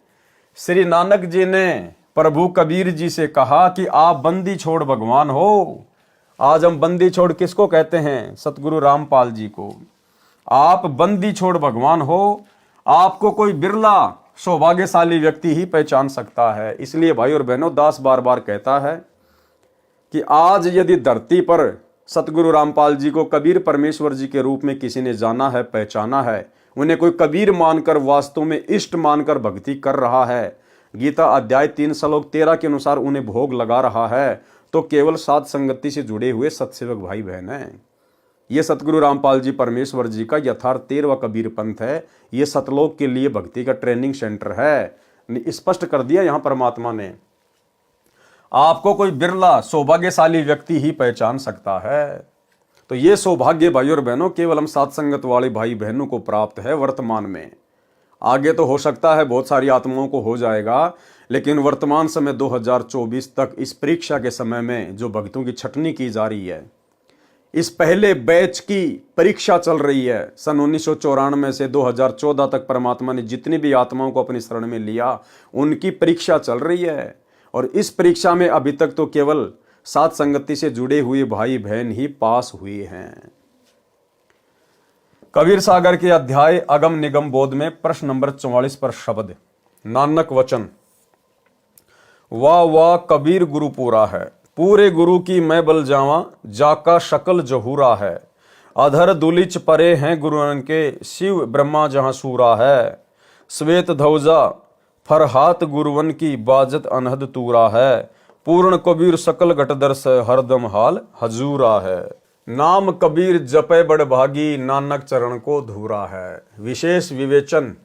[SPEAKER 1] श्री नानक जी ने प्रभु कबीर जी से कहा कि आप बंदी छोड़ भगवान हो। आज हम बंदी छोड़ किसको कहते हैं? सतगुरु रामपाल जी को। आप बंदी छोड़ भगवान हो, आपको कोई बिरला सौभाग्यशाली व्यक्ति ही पहचान सकता है। इसलिए भाई और बहनों, दास बार बार कहता है कि आज यदि धरती पर सतगुरु रामपाल जी को कबीर परमेश्वर जी के रूप में किसी ने जाना है, पहचाना है, उन्हें कोई कबीर मानकर वास्तव में इष्ट मानकर भक्ति कर रहा है, गीता अध्याय 3 श्लोक 13 के अनुसार उन्हें भोग लगा रहा है, तो केवल साध संगति से जुड़े हुए सत्सेवक भाई बहन हैं। ये सतगुरु रामपाल जी परमेश्वर जी का यथार्थ 13वां कबीर पंथ है। ये सतलोक के लिए भक्ति का ट्रेनिंग सेंटर है। स्पष्ट कर दिया यहां परमात्मा ने, आपको कोई बिरला सौभाग्यशाली व्यक्ति ही पहचान सकता है। तो ये सौभाग्य भाई और बहनों केवल हम साध संगत वाले भाई बहनों को प्राप्त है वर्तमान में। आगे तो हो सकता है बहुत सारी आत्माओं को हो जाएगा, लेकिन वर्तमान समय 2024 तक इस परीक्षा के समय में जो भक्तों की छटनी की जा रही है, इस पहले बैच की परीक्षा चल रही है। सन 1994 से 2014 तक परमात्मा ने जितनी भी आत्माओं को अपनी शरण में लिया, उनकी परीक्षा चल रही है। और इस परीक्षा में अभी तक तो केवल साथ संगति से जुड़े हुए भाई बहन ही पास हुए हैं। कबीर सागर के अध्याय अगम निगम बोध में प्रश्न नंबर 44 पर शब्द नानक वचन, वाह वाह कबीर गुरु पूरा है, पूरे गुरु की मैं बल जावा, जाका शकल जहूरा है। अधर दुलिच परे हैं गुरुअन के, शिव ब्रह्मा जहां सूरा है। श्वेत ध्वजा फरहात गुरुवन की, बाजत अनहद तूरा है। पूर्ण कबीर सकल घटदर्श, हरदम हाल हजूरा है। नाम कबीर जपे बड़ भागी, नानक चरण को धूरा है। विशेष विवेचन,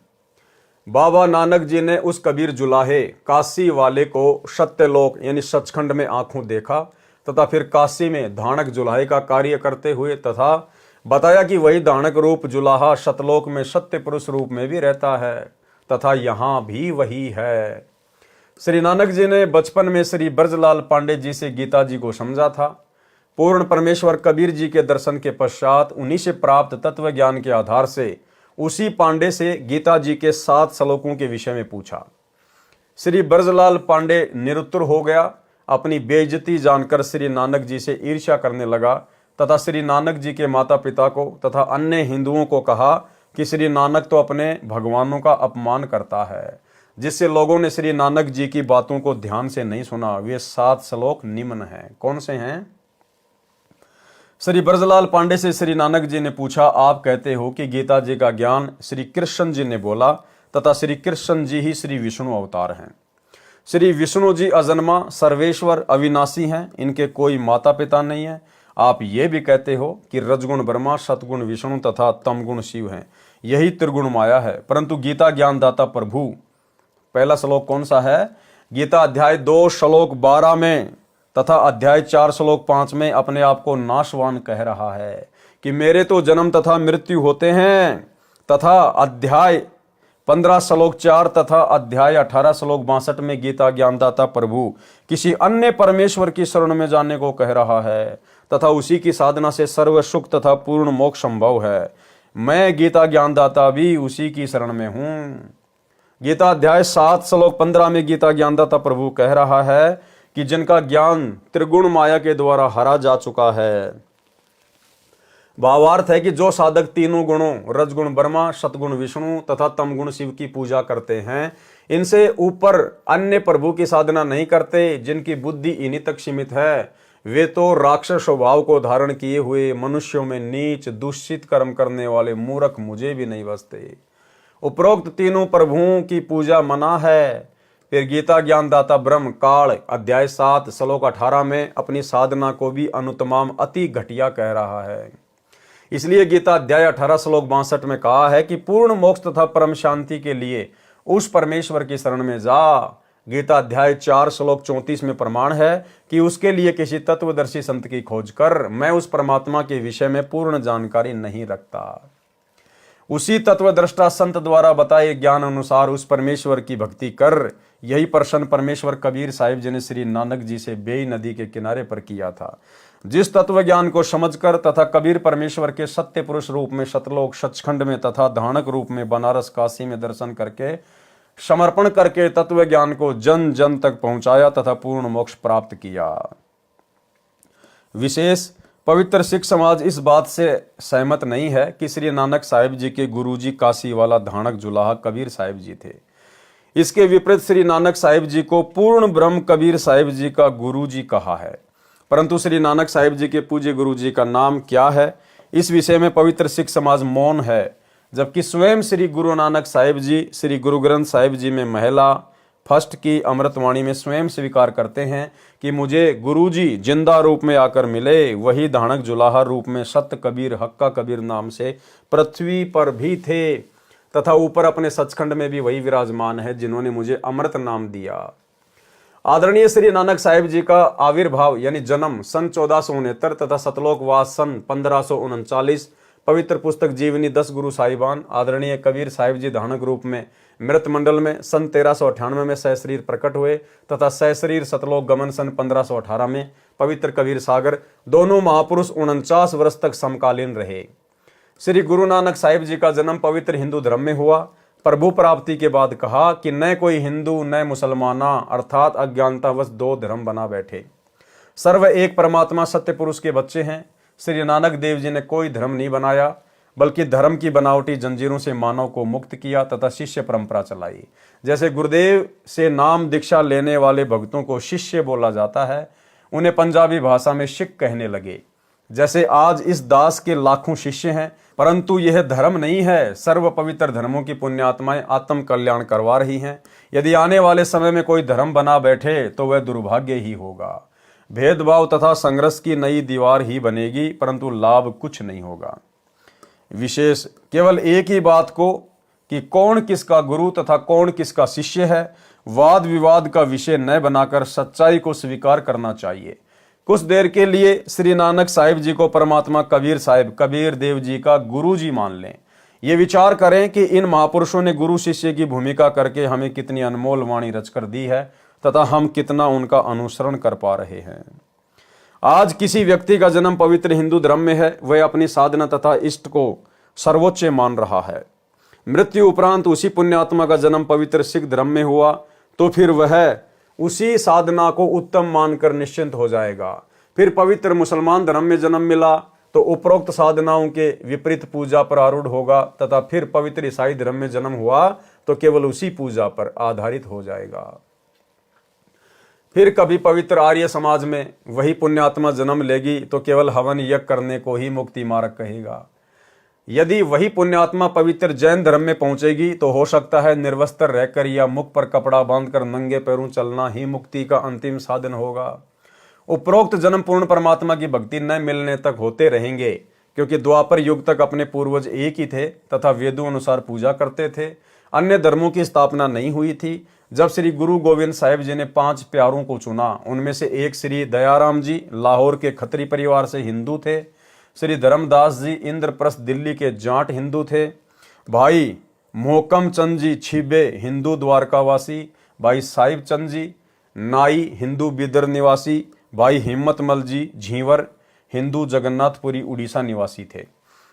[SPEAKER 1] बाबा नानक जी ने उस कबीर जुलाहे काशी वाले को सत्यलोक यानी सचखंड में आंखों देखा, तथा फिर काशी में धानक जुलाहे का कार्य करते हुए, तथा बताया कि वही धानक रूप जुलाहा सतलोक में सत्य पुरुष रूप में भी रहता है, तथा यहां भी वही है। श्री नानक जी ने बचपन में श्री ब्रजलाल पांडे जी से गीता जी को समझा था। पूर्ण परमेश्वर कबीर जी के दर्शन के पश्चात उन्हीं से प्राप्त तत्व ज्ञान के आधार से उसी पांडे से गीता जी के 7 श्लोकों के विषय में पूछा। श्री ब्रजलाल पांडे निरुत्तर हो गया। अपनी बेइज्जती जानकर श्री नानक जी से ईर्ष्या करने लगा, तथा श्री नानक जी के माता पिता को तथा अन्य हिंदुओं को कहा कि श्री नानक तो अपने भगवानों का अपमान करता है, जिससे लोगों ने श्री नानक जी की बातों को ध्यान से नहीं सुना। वे 7 श्लोक निम्न हैं। कौन से हैं? श्री ब्रजलाल पांडे से श्री नानक जी ने पूछा, आप कहते हो कि गीता जी का ज्ञान श्री कृष्ण जी ने बोला, तथा श्री कृष्ण जी ही श्री विष्णु अवतार हैं। श्री विष्णु जी अजन्मा सर्वेश्वर अविनाशी हैं, इनके कोई माता पिता नहीं है। आप ये भी कहते हो कि रजगुण ब्रह्मा, सतगुण विष्णु तथा तमगुण शिव हैं, यही त्रिगुण माया है। परंतु गीता ज्ञानदाता प्रभु, पहला श्लोक कौन सा है? गीता अध्याय 2 श्लोक 12 में तथा अध्याय 4 श्लोक 5 में अपने आप को नाशवान कह रहा है कि मेरे तो जन्म तथा मृत्यु होते हैं, तथा अध्याय 15 श्लोक 4 तथा अध्याय 18 श्लोक 62 में गीता ज्ञानदाता प्रभु किसी अन्य परमेश्वर की शरण में जाने को कह रहा है, तथा उसी की साधना से सर्व सुख तथा पूर्ण मोक्ष संभव है। मैं गीता ज्ञानदाता भी उसी की शरण में हूं। गीता अध्याय 7 श्लोक 15 में गीता ज्ञानदाता प्रभु कह रहा है कि जिनका ज्ञान त्रिगुण माया के द्वारा हरा जा चुका है। भावार्थ है कि जो साधक तीनों गुणों रजगुण ब्रह्मा, सतगुण विष्णु तथा तमगुण शिव की पूजा करते हैं, इनसे ऊपर अन्य प्रभु की साधना नहीं करते, जिनकी बुद्धि इन्हीं तक सीमित है, वे तो राक्षस स्वभाव को धारण किए हुए मनुष्यों में नीच दूषित कर्म करने वाले मूर्ख मुझे भी नहीं बसते। उपरोक्त तीनों प्रभुओं की पूजा मना है। फिर गीता ज्ञानदाता ब्रह्म काल अध्याय 7 श्लोक 18 में अपनी साधना को भी अनुत्तमाम अति घटिया कह रहा है। इसलिए गीता अध्याय 18 श्लोक 62 में कहा है कि पूर्ण मोक्ष तथा परम शांति के लिए उस परमेश्वर की शरण में जा। गीता अध्याय 4 श्लोक 34 में प्रमाण है कि उसके लिए किसी तत्वदर्शी संत की खोज कर। मैं उस परमात्मा के विषय में पूर्ण जानकारी नहीं रखता। उसी तत्वद्रष्टा संत द्वारा बताए ज्ञान अनुसार उस परमेश्वर की भक्ति कर। यही प्रश्न परमेश्वर कबीर साहिब जी ने श्री नानक जी से बेई नदी के किनारे पर किया था। जिस तत्व ज्ञान को समझकर तथा कबीर परमेश्वर के सत्य पुरुष रूप में सतलोक सचखंड में तथा धानक रूप में बनारस काशी में दर्शन करके समर्पण करके तत्व ज्ञान को जन जन तक पहुंचाया तथा पूर्ण मोक्ष प्राप्त किया। विशेष पवित्र सिख समाज इस बात से सहमत नहीं है कि श्री नानक साहिब जी के गुरुजी काशी वाला धानक जुलाहा कबीर साहिब जी थे। इसके विपरीत श्री नानक साहिब जी को पूर्ण ब्रह्म कबीर साहिब जी का गुरुजी कहा है। परंतु श्री नानक साहिब जी के पूज्य गुरुजी का नाम क्या है, इस विषय में पवित्र सिख समाज मौन है, जबकि स्वयं श्री गुरु नानक साहिब जी श्री गुरु ग्रंथ साहिब जी में महिला फर्स्ट की अमृतवाणी में स्वयं स्वीकार करते हैं कि मुझे गुरुजी जिंदा रूप में आकर मिले। वही धानक जुलाहा रूप में सत्य कबीर हक्का कबीर नाम से पृथ्वी पर भी थे तथा ऊपर अपने सचखंड में भी वही विराजमान है जिन्होंने मुझे अमृत नाम दिया। आदरणीय श्री नानक साहिब जी का आविर्भाव यानी जन्म सन 1469 तथा सतलोकवास सन 1539। पवित्र पुस्तक जीवनी 10 गुरु साहिबान आदरणीय कबीर साहिब जी धानक रूप में मृत मंडल में सन 1398 में सहशरीर प्रकट हुए तथा सहशरीर सतलोक गमन सन 1518 में पवित्र कबीर सागर। दोनों महापुरुष 49 वर्ष तक समकालीन रहे। श्री गुरु नानक साहिब जी का जन्म पवित्र हिंदू धर्म में हुआ। प्रभु प्राप्ति के बाद कहा कि न कोई हिंदू न मुसलमाना अर्थात अज्ञानतावश दो धर्म बना बैठे। सर्व एक परमात्मा सत्य पुरुष के बच्चे हैं। श्री नानक देव जी ने कोई धर्म नहीं बनाया, बल्कि धर्म की बनावटी जंजीरों से मानव को मुक्त किया तथा शिष्य परंपरा चलाई। जैसे गुरुदेव से नाम दीक्षा लेने वाले भक्तों को शिष्य बोला जाता है, उन्हें पंजाबी भाषा में सिख कहने लगे। जैसे आज इस दास के लाखों शिष्य हैं, परंतु यह धर्म नहीं है। सर्व पवित्र धर्मों की पुण्यात्माएं आत्म कल्याण करवा रही हैं। यदि आने वाले समय में कोई धर्म बना बैठे तो वह दुर्भाग्य ही होगा। भेदभाव तथा संघर्ष की नई दीवार ही बनेगी, परंतु लाभ कुछ नहीं होगा। विशेष केवल एक ही बात को कि कौन किसका गुरु तथा कौन किसका शिष्य है, वाद विवाद का विषय न बनाकर सच्चाई को स्वीकार करना चाहिए। कुछ देर के लिए श्री नानक साहिब जी को परमात्मा कबीर साहिब कबीर देव जी का गुरु जी मान लें। ये विचार करें कि इन महापुरुषों ने गुरु शिष्य की भूमिका करके हमें कितनी अनमोल वाणी रचकर दी है तथा हम कितना उनका अनुसरण कर पा रहे हैं। आज किसी व्यक्ति का जन्म पवित्र हिंदू धर्म में है, वह अपनी साधना तथा इष्ट को सर्वोच्च मान रहा है। मृत्यु उपरांत उसी पुण्यात्मा का जन्म पवित्र सिख धर्म में हुआ तो फिर वह उसी साधना को उत्तम मानकर निश्चिंत हो जाएगा। फिर पवित्र मुसलमान धर्म में जन्म मिला तो उपरोक्त साधनाओं के विपरीत पूजा पर आरूढ़ होगा तथा फिर पवित्र ईसाई धर्म में जन्म हुआ तो केवल उसी पूजा पर आधारित हो जाएगा। फिर कभी पवित्र आर्य समाज में वही पुण्यात्मा जन्म लेगी तो केवल हवन यज्ञ करने को ही मुक्ति मार्ग कहेगा। यदि वही पुण्यात्मा पवित्र जैन धर्म में पहुंचेगी तो हो सकता है निर्वस्त्र रहकर या मुख पर कपड़ा बांधकर नंगे पैरों चलना ही मुक्ति का अंतिम साधन होगा। उपरोक्त जन्म पूर्ण परमात्मा की भक्ति न मिलने तक होते रहेंगे, क्योंकि द्वापर युग तक अपने पूर्वज एक ही थे तथा वेदों अनुसार पूजा करते थे। अन्य धर्मों की स्थापना नहीं हुई थी। जब श्री गुरु गोविंद साहिब जी ने 5 प्यारों को चुना, उनमें से एक श्री दयाराम जी लाहौर के खत्री परिवार से हिंदू थे। श्री धर्मदास जी इंद्रप्रस्थ दिल्ली के जाट हिंदू थे। भाई मोहकम चंद जी छिबे हिंदू द्वारकावासी। भाई साहिब चंद जी नाई हिंदू बिदर निवासी। भाई हिम्मतमल जी झींवर हिंदू जगन्नाथपुरी उड़ीसा निवासी थे।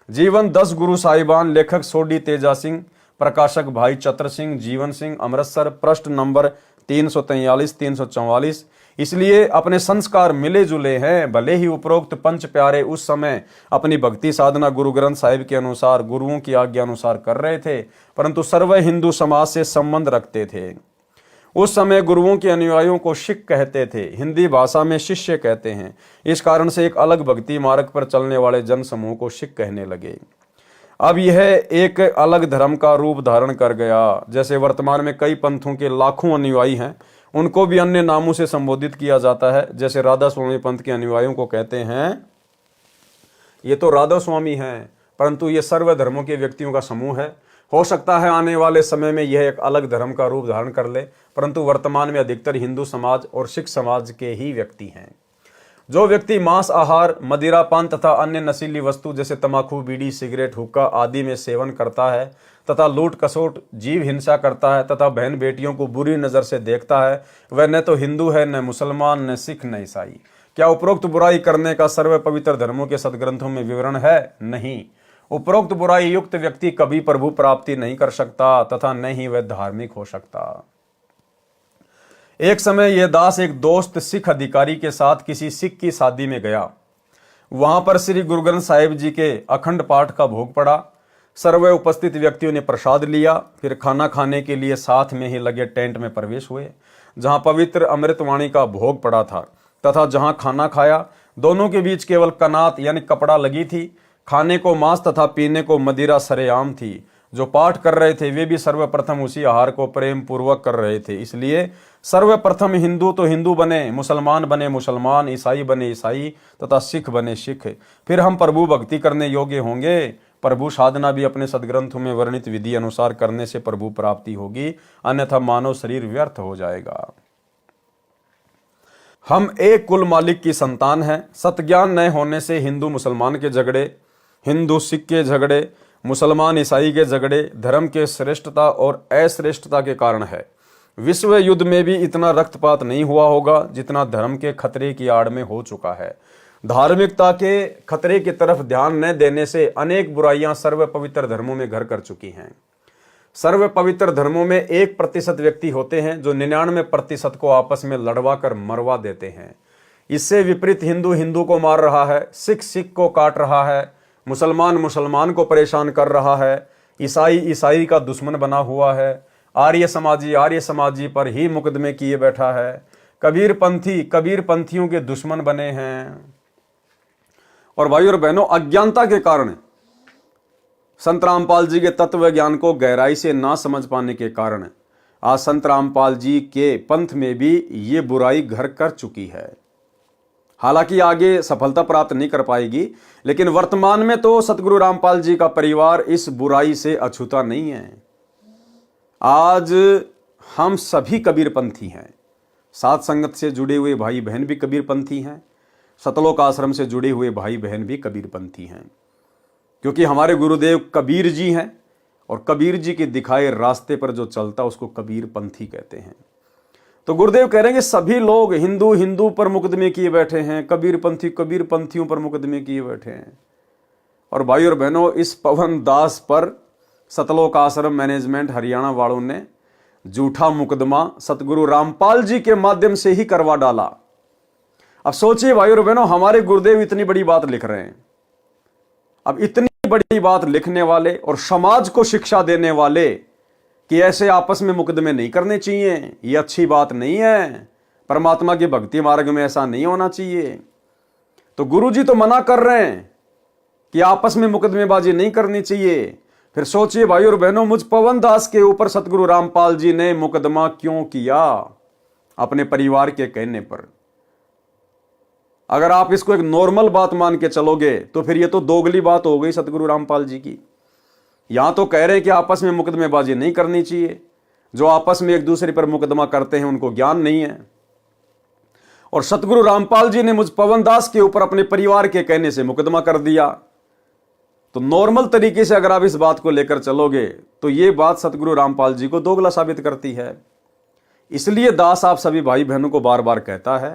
[SPEAKER 1] जीवन 10 गुरु साहिबान लेखक सोडी तेजा सिंह प्रकाशक भाई चतर सिंह, जीवन सिंह, अमृतसर, पृष्ठ नंबर 343 344। इसलिए अपने संस्कार मिले जुले हैं। भले ही उपरोक्त पंच प्यारे उस समय अपनी भक्ति साधना गुरु ग्रंथ साहिब के अनुसार, गुरुओं की आज्ञा अनुसार कर रहे थे, परंतु सर्व हिंदू समाज से संबंध रखते थे। उस समय गुरुओं के अनुयायियों को सिख कहते थे, हिंदी भाषा में शिष्य कहते हैं। इस कारण से एक अलग भक्ति मार्ग पर चलने वाले जन समूह को सिख कहने लगे। अब यह एक अलग धर्म का रूप धारण कर गया। जैसे वर्तमान में कई पंथों के लाखों अनुयायी हैं, उनको भी अन्य नामों से संबोधित किया जाता है। जैसे राधा स्वामी पंथ के अनुयायियों को कहते हैं, ये तो राधा स्वामी हैं, परंतु ये सर्व धर्मों के व्यक्तियों का समूह है। हो सकता है आने वाले समय में यह एक अलग धर्म का रूप धारण कर ले, परंतु वर्तमान में अधिकतर हिंदू समाज और सिख समाज के ही व्यक्ति हैं। जो व्यक्ति मांस आहार, मदिरा पान तथा अन्य नशीली वस्तु जैसे तंबाकू, बीड़ी, सिगरेट, हुक्का आदि में सेवन करता है तथा लूट कसोट, जीव हिंसा करता है तथा बहन बेटियों को बुरी नजर से देखता है, वह न तो हिंदू है, न मुसलमान, न सिख, न ईसाई। क्या उपरोक्त बुराई करने का सर्व पवित्र धर्मों के सदग्रंथों में विवरण है? नहीं। उपरोक्त बुराई युक्त व्यक्ति कभी प्रभु प्राप्ति नहीं कर सकता तथा न ही वह धार्मिक हो सकता। एक समय यह दास एक दोस्त सिख अधिकारी के साथ किसी सिख की शादी में गया। वहां पर श्री गुरु ग्रंथ साहिब जी के अखंड पाठ का भोग पड़ा। सर्व उपस्थित व्यक्तियों ने प्रसाद लिया, फिर खाना खाने के लिए साथ में ही लगे टेंट में प्रवेश हुए, जहां पवित्र अमृतवाणी का भोग पड़ा था तथा जहां खाना खाया। दोनों के बीच केवल कनात यानी कपड़ा लगी थी। खाने को मांस तथा पीने को मदिरा सरेआम थी। जो पाठ कर रहे थे वे भी सर्वप्रथम उसी आहार को प्रेम पूर्वक कर रहे थे। इसलिए सर्वप्रथम हिंदू तो हिंदू बने, मुसलमान बने मुसलमान, ईसाई बने ईसाई तथा सिख बने सिख। फिर हम प्रभु भक्ति करने योग्य होंगे। प्रभु साधना भी अपने सदग्रंथों में वर्णित विधि अनुसार करने से प्रभु प्राप्ति होगी, अन्यथा मानव शरीर व्यर्थ हो जाएगा। हम एक कुल मालिक की संतान हैं। सतज्ञान न होने से हिंदू मुसलमान के झगड़े, हिंदू सिख के झगड़े, मुसलमान ईसाई के झगड़े धर्म के श्रेष्ठता और अश्रेष्ठता के कारण है। विश्व युद्ध में भी इतना रक्तपात नहीं हुआ होगा जितना धर्म के खतरे की आड़ में हो चुका है। धार्मिकता के खतरे की तरफ ध्यान न देने से अनेक बुराइयां सर्व पवित्र धर्मों में घर कर चुकी हैं। सर्व पवित्र धर्मों में 1% व्यक्ति होते हैं जो 99% को आपस में लड़वा कर मरवा देते हैं। इससे विपरीत हिंदू हिंदू को मार रहा है, सिख सिख को काट रहा है, मुसलमान मुसलमान को परेशान कर रहा है, ईसाई ईसाई का दुश्मन बना हुआ है, आर्य समाजी पर ही मुकदमे किए बैठा है, कबीर पंथियों के दुश्मन बने हैं। और भाइयों और बहनों, अज्ञानता के कारण, संत रामपाल जी के तत्व ज्ञान को गहराई से ना समझ पाने के कारण आज संत रामपाल जी के पंथ में भी ये बुराई घर कर चुकी है। हालांकि आगे सफलता प्राप्त नहीं कर पाएगी, लेकिन वर्तमान में तो सतगुरु रामपाल जी का परिवार इस बुराई से अछूता नहीं है। आज हम सभी कबीरपंथी हैं। सात संगत से जुड़े हुए भाई बहन भी कबीरपंथी हैं। सतलोक आश्रम से जुड़े हुए भाई बहन भी कबीरपंथी हैं, क्योंकि हमारे गुरुदेव कबीर जी हैं और कबीर जी के दिखाए रास्ते पर जो चलता उसको कबीरपंथी कहते हैं। तो गुरुदेव कह रहे हैं कि सभी लोग हिंदू हिंदू पर मुकदमे किए बैठे हैं, कबीरपंथी कबीरपंथियों पर मुकदमे किए बैठे हैं। और भाई और बहनों, इस पवन दास पर सतलोक आश्रम मैनेजमेंट हरियाणा वालों ने झूठा मुकदमा सतगुरु रामपाल जी के माध्यम से ही करवा डाला। अब सोचिए भाई और बहनों, हमारे गुरुदेव इतनी बड़ी बात लिख रहे हैं। अब इतनी बड़ी बात लिखने वाले और समाज को शिक्षा देने वाले कि ऐसे आपस में मुकदमे नहीं करने चाहिए, ये अच्छी बात नहीं है, परमात्मा के भक्ति मार्ग में ऐसा नहीं होना चाहिए। तो गुरुजी तो मना कर रहे हैं कि आपस में मुकदमेबाजी नहीं करनी चाहिए। फिर सोचिए भाई और बहनों, मुझ पवन दास के ऊपर सतगुरु रामपाल जी ने मुकदमा क्यों किया? अपने परिवार के कहने पर। अगर आप इसको एक नॉर्मल बात मान के चलोगे तो फिर ये तो दोगली बात हो गई सतगुरु रामपाल जी की। यहां तो कह रहे हैं कि आपस में मुकदमेबाजी नहीं करनी चाहिए। जो आपस में एक दूसरे पर मुकदमा करते हैं उनको ज्ञान नहीं है। और सतगुरु रामपाल जी ने मुझ पवन दास के ऊपर अपने परिवार के कहने से मुकदमा कर दिया। तो नॉर्मल तरीके से अगर आप इस बात को लेकर चलोगे तो ये बात सतगुरु रामपाल जी को दोगला साबित करती है। इसलिए दास आप सभी भाई बहनों को बार बार कहता है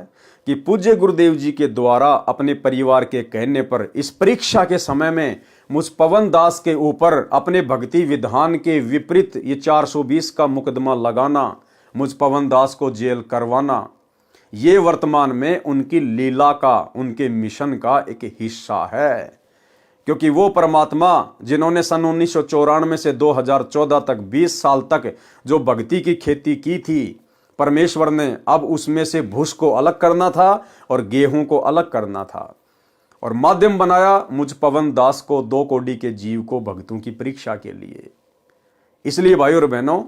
[SPEAKER 1] कि पूज्य गुरुदेव जी के द्वारा अपने परिवार के कहने पर इस परीक्षा के समय में मुझ पवन दास के ऊपर अपने भक्ति विधान के विपरीत ये 420 का मुकदमा लगाना, मुझ पवन दास को जेल करवाना, ये वर्तमान में उनकी लीला का, उनके मिशन का एक हिस्सा है। क्योंकि वो परमात्मा जिन्होंने सन 1994 से 2014 तक 20 साल तक जो भक्ति की खेती की थी, परमेश्वर ने अब उसमें से भूस को अलग करना था और गेहूं को अलग करना था, और माध्यम बनाया मुझ पवन दास को, 2 कोटि के जीव को भक्तों की परीक्षा के लिए। इसलिए भाइयों और बहनों,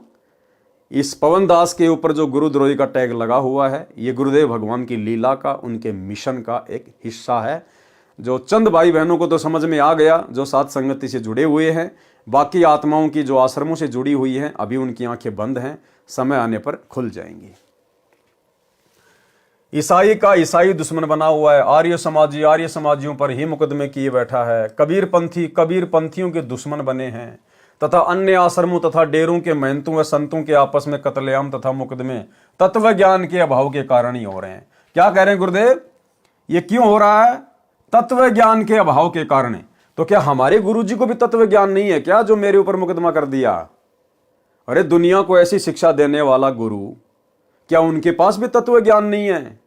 [SPEAKER 1] इस पवन दास के ऊपर जो गुरुद्रोही का टैग लगा हुआ है, ये गुरुदेव भगवान की लीला का, उनके मिशन का एक हिस्सा है। जो चंद भाई बहनों को तो समझ में आ गया, जो साथ संगति से जुड़े हुए हैं। बाकी आत्माओं की जो आश्रमों से जुड़ी हुई हैं, अभी उनकी आंखें बंद हैं, समय आने पर खुल जाएंगी। ईसाई का ईसाई दुश्मन बना हुआ है, आर्य समाजियों पर ही मुकदमे किए बैठा है। कबीर पंथियों के दुश्मन बने हैं, तथा अन्य आश्रमों तथा डेरों के महंतों व संतों के आपस में कत्लेआम तथा मुकदमे तत्व ज्ञान के अभाव के कारण ही हो रहे हैं। क्या कह रहे हैं गुरुदेव? ये क्यों हो रहा है? तत्व ज्ञान के अभाव के कारण। तो क्या हमारे गुरुजी को भी तत्व ज्ञान नहीं है क्या, जो मेरे ऊपर मुकदमा कर दिया? अरे दुनिया को ऐसी शिक्षा देने वाला गुरु, क्या उनके पास भी तत्व ज्ञान नहीं है?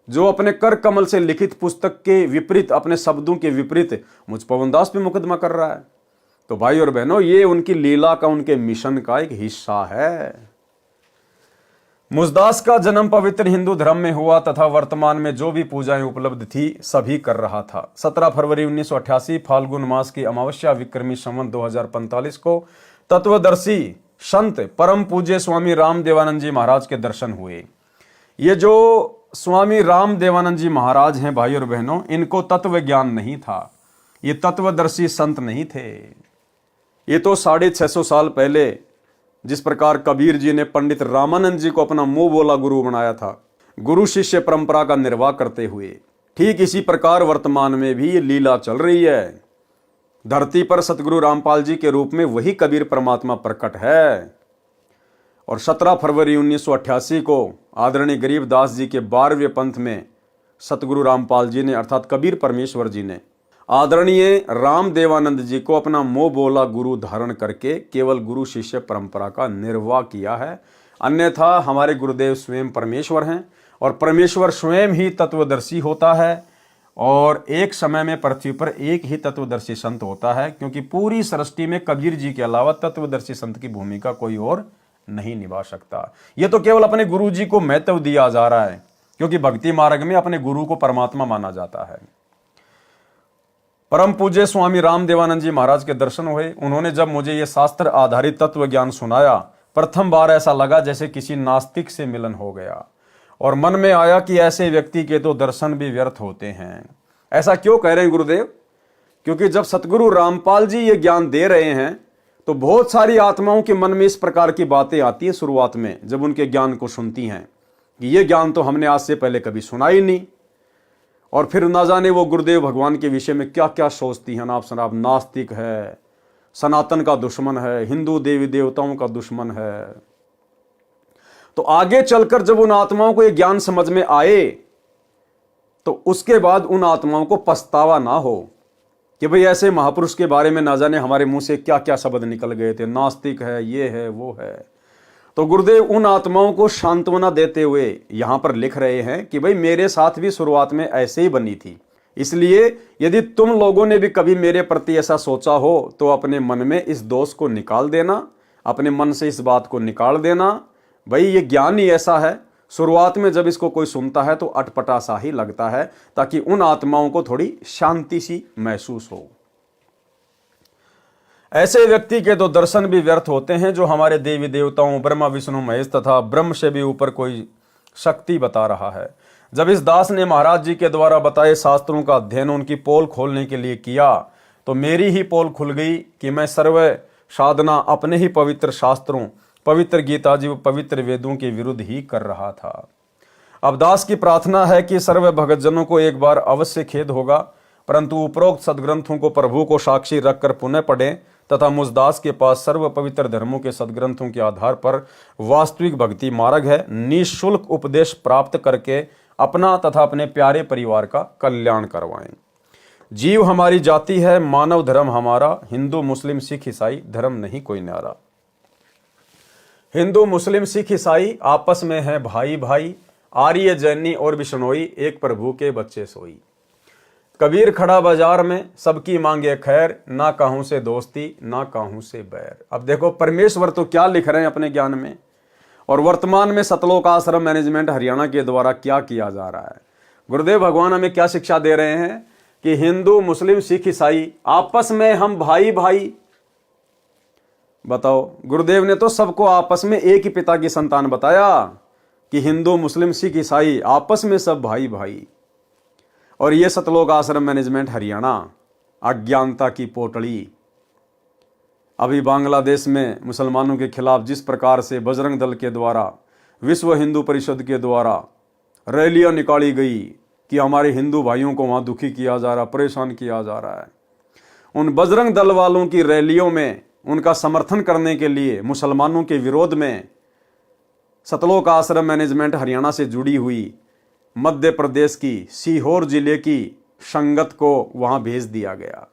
[SPEAKER 1] जो अपने कर कमल से लिखित पुस्तक के विपरीत, अपने शब्दों के विपरीत मुझ पवन दास पे मुकदमा कर रहा है। तो भाई और बहनों, ये उनकी लीला का, उनके मिशन का एक हिस्सा है। मुझदास का जन्म पवित्र हिंदू धर्म में हुआ तथा वर्तमान में जो भी पूजाएं उपलब्ध थी सभी कर रहा था। 17 फरवरी 1988 फाल्गुन मास की अमावस्या विक्रमी संवत 2045 को तत्वदर्शी संत परम पूज्य स्वामी राम देवानंद जी महाराज के दर्शन हुए। ये जो स्वामी राम देवानंद जी महाराज हैं भाई और बहनों, इनको तत्व ज्ञान नहीं था, ये तत्वदर्शी संत नहीं थे। ये तो 650 साल पहले जिस प्रकार कबीर जी ने पंडित रामानंद जी को अपना मुंह बोला गुरु बनाया था, गुरु शिष्य परंपरा का निर्वाह करते हुए, ठीक इसी प्रकार वर्तमान में भी ये लीला चल रही है। धरती पर सतगुरु रामपाल जी के रूप में वही कबीर परमात्मा प्रकट है। और 17 फरवरी 1988 को आदरणीय गरीबदास जी के 12वें पंथ में सतगुरु रामपाल जी ने, अर्थात कबीर परमेश्वर जी ने, आदरणीय राम देवानंद जी को अपना मोह बोला गुरु धारण करके केवल गुरु शिष्य परंपरा का निर्वाह किया है। अन्यथा हमारे गुरुदेव स्वयं परमेश्वर हैं, और परमेश्वर स्वयं ही तत्वदर्शी होता है, और एक समय में पृथ्वी पर एक ही तत्वदर्शी संत होता है, क्योंकि पूरी सृष्टि में कबीर जी के अलावा तत्वदर्शी संत की भूमिका कोई और नहीं निभा सकता। यह तो केवल अपने गुरु जी को महत्व दिया जा रहा है, क्योंकि भक्ति मार्ग में अपने गुरु को परमात्मा माना जाता है। परम पूज्य स्वामी राम देवानंद जी महाराज के दर्शन हुए। उन्होंने जब मुझे ये शास्त्र आधारित तत्व ज्ञान सुनाया, प्रथम बार ऐसा लगा जैसे किसी नास्तिक से मिलन हो गया, और मन में आया कि ऐसे व्यक्ति के तो दर्शन भी व्यर्थ होते हैं। ऐसा क्यों कह रहे हैं गुरुदेव? क्योंकि जब सतगुरु रामपाल जी ये ज्ञान दे रहे हैं, तो बहुत सारी आत्माओं के मन में इस प्रकार की बातें आती है शुरुआत में, जब उनके ज्ञान को सुनती हैं, कि ये ज्ञान तो हमने आज से पहले कभी सुना ही नहीं। और फिर ना जाने वो गुरुदेव भगवान के विषय में क्या क्या सोचती हैं। आप नास्तिक है, सनातन का दुश्मन है, हिंदू देवी देवताओं का दुश्मन है। तो आगे चलकर जब उन आत्माओं को ये ज्ञान समझ में आए, तो उसके बाद उन आत्माओं को पछतावा ना हो कि भाई ऐसे महापुरुष के बारे में ना जाने हमारे मुंह से क्या क्या शब्द निकल गए थे, नास्तिक है, ये है, वो है। तो गुरुदेव उन आत्माओं को सांत्वना देते हुए यहां पर लिख रहे हैं कि भाई मेरे साथ भी शुरुआत में ऐसे ही बनी थी, इसलिए यदि तुम लोगों ने भी कभी मेरे प्रति ऐसा सोचा हो, तो अपने मन में इस दोष को निकाल देना, अपने मन से इस बात को निकाल देना। भाई ये ज्ञान ही ऐसा है, शुरुआत में जब इसको कोई सुनता है तो अटपटा सा ही लगता है, ताकि उन आत्माओं को थोड़ी शांति सी महसूस हो। ऐसे व्यक्ति के तो दर्शन भी व्यर्थ होते हैं जो हमारे देवी देवताओं ब्रह्मा विष्णु महेश तथा ब्रह्म से भी ऊपर कोई शक्ति बता रहा है। जब इस दास ने महाराज जी के द्वारा बताए शास्त्रों का अध्ययन उनकी पोल खोलने के लिए किया, तो मेरी ही पोल खुल गई कि मैं सर्व साधना अपने ही पवित्र शास्त्रों, पवित्र गीता जी, पवित्र वेदों के विरुद्ध ही कर रहा था। अब दास की प्रार्थना है कि सर्व भगतजनों को एक बार अवश्य खेद होगा, परंतु उपरोक्त सदग्रंथों को प्रभु को साक्षी रखकर पुनः पढ़ें तथा मुझ दास के पास सर्व पवित्र धर्मों के सदग्रंथों के आधार पर वास्तविक भक्ति मार्ग है। निःशुल्क उपदेश प्राप्त करके अपना तथा अपने प्यारे परिवार का कल्याण करवाएं। जीव हमारी जाति है, मानव धर्म हमारा, हिंदू मुस्लिम सिख ईसाई धर्म नहीं कोई न्यारा। हिंदू मुस्लिम सिख ईसाई आपस में है भाई भाई, आर्य जैनी और बिश्नोई एक प्रभु के बच्चे सोई। कबीर खड़ा बाजार में सबकी मांगे खैर, ना काहू से दोस्ती ना काहू से बैर। अब देखो परमेश्वर तो क्या लिख रहे हैं अपने ज्ञान में, और वर्तमान में सतलोक आश्रम मैनेजमेंट हरियाणा के द्वारा क्या किया जा रहा है। गुरुदेव भगवान हमें क्या शिक्षा दे रहे हैं कि हिंदू मुस्लिम सिख ईसाई आपस में हम भाई भाई। बताओ, गुरुदेव ने तो सबको आपस में एक ही पिता की संतान बताया कि हिंदू मुस्लिम सिख ईसाई आपस में सब भाई भाई। और ये सतलोक आश्रम मैनेजमेंट हरियाणा अज्ञानता की पोटली। अभी बांग्लादेश में मुसलमानों के खिलाफ जिस प्रकार से बजरंग दल के द्वारा, विश्व हिंदू परिषद के द्वारा रैलियां निकाली गई कि हमारे हिंदू भाइयों को वहां दुखी किया जा रहा, परेशान किया जा रहा है। उन बजरंग दल वालों की रैलियों में उनका समर्थन करने के लिए मुसलमानों के विरोध में सतलोक आश्रम मैनेजमेंट हरियाणा से जुड़ी हुई मध्य प्रदेश की सीहोर जिले की संगत को वहां भेज दिया गया।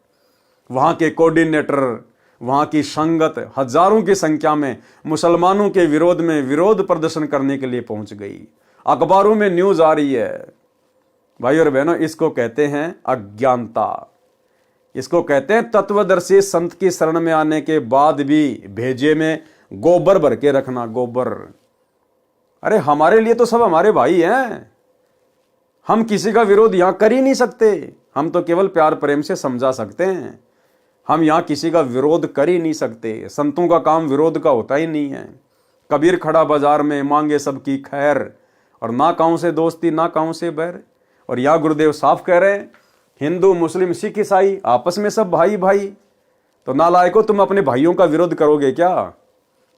[SPEAKER 1] वहां के कोऑर्डिनेटर, वहां की संगत हजारों की संख्या में मुसलमानों के विरोध में विरोध प्रदर्शन करने के लिए पहुंच गई। अखबारों में न्यूज आ रही है। भाई और बहनों, इसको कहते हैं अज्ञानता। इसको कहते हैं तत्वदर्शी संत की शरण में आने के बाद भी भेजे में गोबर भर के रखना। गोबर, अरे हमारे लिए तो सब हमारे भाई हैं। हम किसी का विरोध यहां कर ही नहीं सकते। हम तो केवल प्यार प्रेम से समझा सकते हैं। हम यहां किसी का विरोध कर ही नहीं सकते। संतों का काम विरोध का होता ही नहीं है। कबीर खड़ा बाजार में मांगे सबकी खैर, और ना काहू से दोस्ती ना काहू से बैर। और यहां गुरुदेव साफ कह रहे हैं हिंदू मुस्लिम सिख ईसाई आपस में सब भाई भाई। तो नालायकों, तुम अपने भाइयों का विरोध करोगे क्या?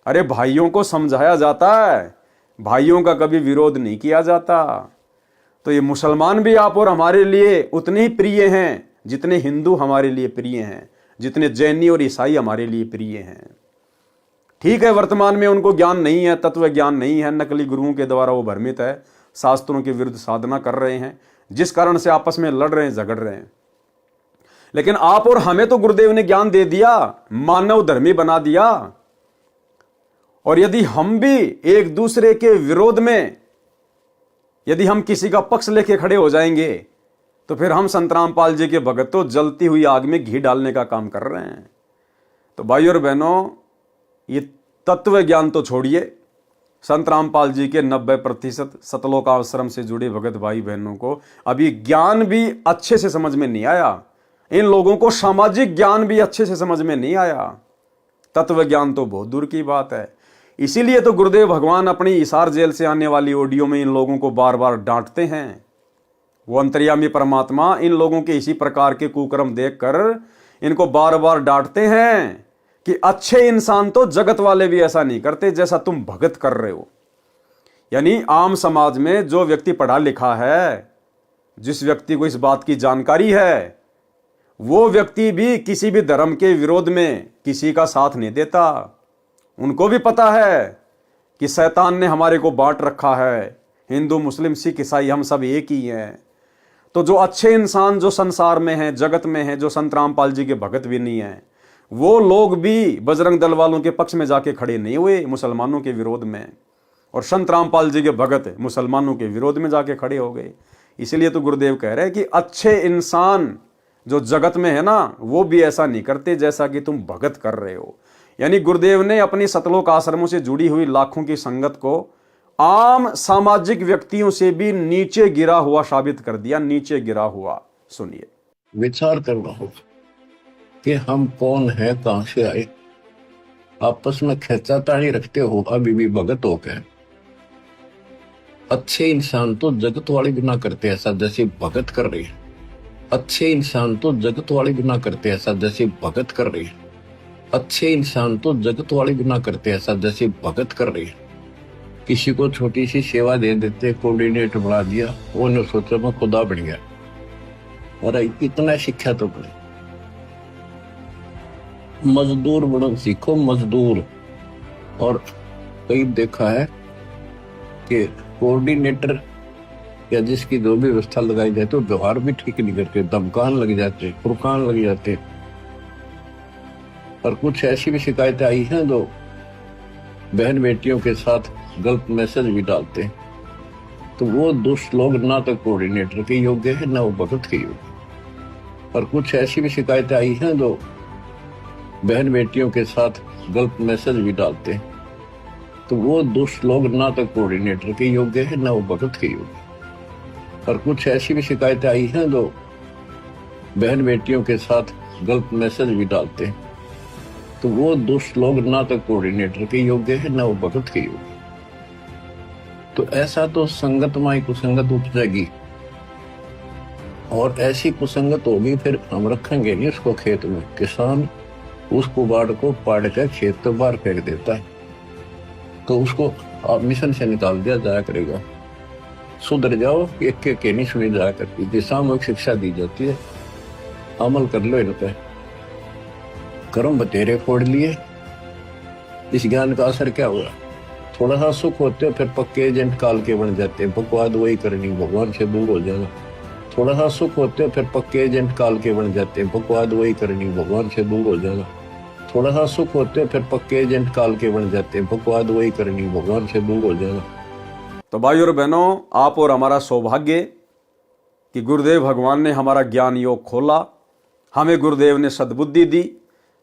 [SPEAKER 1] अरे भाइयों को समझाया जाता है, भाइयों का कभी विरोध नहीं किया जाता। तो ये मुसलमान भी आप और हमारे लिए उतने ही प्रिय हैं जितने हिंदू हमारे लिए प्रिय हैं, जितने जैनी और ईसाई हमारे लिए प्रिय हैं। ठीक है, वर्तमान में उनको ज्ञान नहीं है, तत्व ज्ञान नहीं है, नकली गुरुओं के द्वारा वो भ्रमित है, शास्त्रों के विरुद्ध साधना कर रहे हैं, जिस कारण से आपस में लड़ रहे हैं, झगड़ रहे हैं। लेकिन आप और हमें तो गुरुदेव ने ज्ञान दे दिया, मानव धर्मी बना दिया। और यदि हम भी एक दूसरे के विरोध में, यदि हम किसी का पक्ष लेके खड़े हो जाएंगे, तो फिर हम संत रामपाल जी के भगत तो जलती हुई आग में घी डालने का काम कर रहे हैं। तो भाई और बहनों, ये तत्व ज्ञान तो छोड़िए। संत रामपाल जी के 90% सतलोक आश्रम से जुड़े भगत भाई बहनों को अभी ज्ञान भी अच्छे से समझ में नहीं आया। इन लोगों को सामाजिक ज्ञान भी अच्छे से समझ में नहीं आया। तत्व ज्ञान तो बहुत दूर की बात है। इसीलिए तो गुरुदेव भगवान अपनी हिसार जेल से आने वाली ऑडियो में इन लोगों को बार बार डांटते हैं। वो अंतर्यामी परमात्मा इन लोगों के इसी प्रकार के कुकर्म देखकर इनको बार बार डांटते हैं कि अच्छे इंसान तो जगत वाले भी ऐसा नहीं करते जैसा तुम भगत कर रहे हो। यानी आम समाज में जो व्यक्ति पढ़ा लिखा है, जिस व्यक्ति को इस बात की जानकारी है, वो व्यक्ति भी किसी भी धर्म के विरोध में किसी का साथ नहीं देता। उनको भी पता है कि शैतान ने हमारे को बांट रखा है, हिंदू मुस्लिम सिख ईसाई हम सब एक ही हैं। तो जो अच्छे इंसान जो संसार में हैं, जगत में हैं, जो संत रामपाल जी के भगत भी नहीं हैं, वो लोग भी बजरंग दल वालों के पक्ष में जाके खड़े नहीं हुए मुसलमानों के विरोध में, और संत रामपाल जी के भगत मुसलमानों के विरोध में जाके खड़े हो गए। इसलिए तो गुरुदेव कह रहे हैं कि अच्छे इंसान जो जगत में है ना, वो भी ऐसा नहीं करते जैसा कि तुम भगत कर रहे हो। यानी गुरुदेव ने अपनी सतलोक आश्रमों से जुड़ी हुई लाखों की संगत को आम सामाजिक व्यक्तियों से भी नीचे गिरा हुआ साबित कर दिया, नीचे गिरा हुआ। सुनिए।
[SPEAKER 2] विचार करना होगा कि हम कौन है, कहां से आए। आपस में खेचातानी रखते हो अभी भी भगत हो गए। अच्छे इंसान तो जगत वाले भी ना करते ऐसा जैसे भगत कर रही है। अच्छे इंसान तो जगत वाले भी ना करते ऐसा जैसे भगत कर रही है। अच्छे इंसान तो जगत वाले भी ना करते ऐसा जैसे भगत कर रही है। किसी को छोटी सी सेवा दे देते, कोऑर्डिनेटर बना दिया, वो ने सोचा मैं खुदा बन गया। अरे इतना शिक्षा तो पड़े, मजदूर बनो सीखो, मजदूर। और कई देखा है कि कोऑर्डिनेटर या जिसकी जो भी व्यवस्था लगाई जाए तो व्यवहार भी ठीक नहीं करते, धमकान लग जाते, फुरकान लग जाते। और कुछ ऐसी भी शिकायतें आई हैं जो बहन बेटियों के साथ गलत मैसेज भी डालते हैं, तो वो दुष्ट लोग ना तो कोऑर्डिनेटर के योग्य है ना वो भगत के योग्य। और कुछ ऐसी भी शिकायतें आई हैं जो बहन बेटियों के साथ गलत मैसेज भी डालते हैं, तो वो दुष्ट लोग ना तो कोऑर्डिनेटर के योग्य है ना वो भगत के योग्य। और कुछ ऐसी भी शिकायतें आई हैं जो बहन बेटियों के साथ गलत मैसेज भी डालते हैं, तो वो दुष्ट लोग ना तो कोऑर्डिनेटर के योग्य है ना वो भगत के योग्य। तो ऐसा तो संगत माई कुसंगत उपजेगी, और ऐसी कुसंगत होगी फिर हम रखेंगे नहीं उसको खेत में। किसान उस कुबाड़ को पाड़ कर खेत तो बाहर फेंक देता है, तो उसको आप मिशन से निकाल दिया जाया करेगा। सुधर जाओ, एक के नहीं सुनी जाया करती, सामूहिक शिक्षा दी जाती है, अमल कर लो इन पे। कर्म बतेरे फोड़ लिए, इस ज्ञान का असर क्या हुआ? थोड़ा सा सुख होते हो फिर पक्के एजेंट काल के बन जाते हैं, बकवाद वही करनी, भगवान से दूर हो जाना। थोड़ा सा सुख होते हो फिर पक्के एजेंट काल के बन जाते हैं, बकवाद वही करनी, भगवान से दूर हो जाना। थोड़ा सा सुख होते हो फिर पक्के एजेंट काल के बन जाते हैं, बकवाद वही करनी, भगवान से दूर हो जाना।
[SPEAKER 1] तो भाई और बहनों, आप और हमारा सौभाग्य कि गुरुदेव भगवान ने हमारा ज्ञान योग खोला, हमें गुरुदेव ने सद्बुद्धि दी।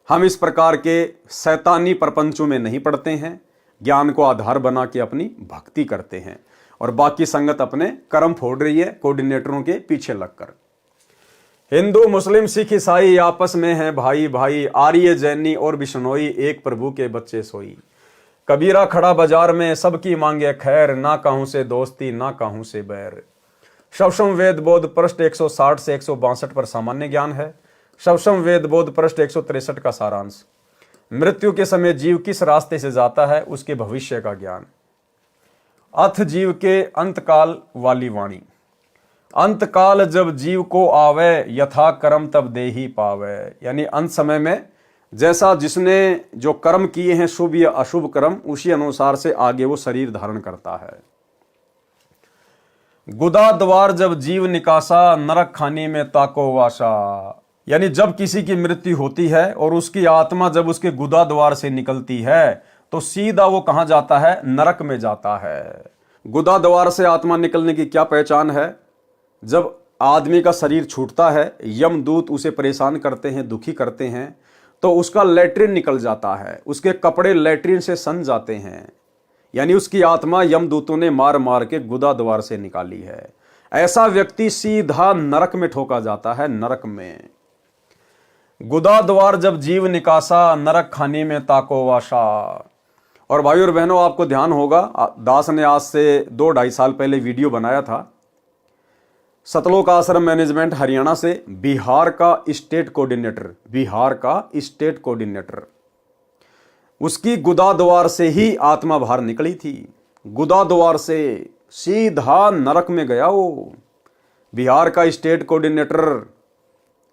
[SPEAKER 1] हम इस प्रकार के शैतानी प्रपंचों में नहीं पड़ते हैं, ज्ञान को आधार बना के अपनी भक्ति करते हैं, और बाकी संगत अपने कर्म फोड़ रही है कोऑर्डिनेटरों के पीछे लगकर। हिंदू मुस्लिम सिख ईसाई आपस में हैं भाई भाई, आर्य जैनी और बिश्नोई, एक प्रभु के बच्चे सोई। कबीरा खड़ा बाजार में सबकी मांगे खैर, ना कहूं से दोस्ती ना कहूं से बैर। शवशम वेद बोध पृष्ठ 160 से 162 पर सामान्य ज्ञान है। शवशम वेद बोध पृष्ठ 163 का सारांश। मृत्यु के समय जीव किस रास्ते से जाता है, उसके भविष्य का ज्ञान। अथ जीव के अंतकाल वाली वाणी। अंतकाल जब जीव को आवे, यथा कर्म तब दे ही पावे। यानी अंत समय में जैसा जिसने जो कर्म किए हैं, शुभ या अशुभ कर्म, उसी अनुसार से आगे वो शरीर धारण करता है। गुदा द्वार जब जीव निकासा, नरक खाने में ताको वासा। यानी जब किसी की मृत्यु होती है और उसकी आत्मा जब उसके गुदा द्वार से निकलती है, तो सीधा वो कहां जाता है? नरक में जाता है। गुदा द्वार से आत्मा निकलने की क्या पहचान है? जब आदमी का शरीर छूटता है, यमदूत उसे परेशान करते हैं, दुखी करते हैं, तो उसका लैट्रिन निकल जाता है, उसके कपड़े लैट्रिन से सन जाते हैं। यानी उसकी आत्मा यमदूतों ने मार मार के गुदा द्वार से निकाली है। ऐसा व्यक्ति सीधा नरक में ठोका जाता है, नरक में। गुदा द्वार जब जीव निकासा, नरक खाने में ताको वाशा। और भाई और बहनों, आपको ध्यान होगा, दास ने आज से 2-2.5 साल पहले वीडियो बनाया था। सतलोक आश्रम मैनेजमेंट हरियाणा से बिहार का स्टेट कोऑर्डिनेटर, उसकी गुदा द्वार से ही आत्मा बाहर निकली थी। गुदा द्वार से सीधा नरक में गया वो। बिहार का स्टेट कोऑर्डिनेटर,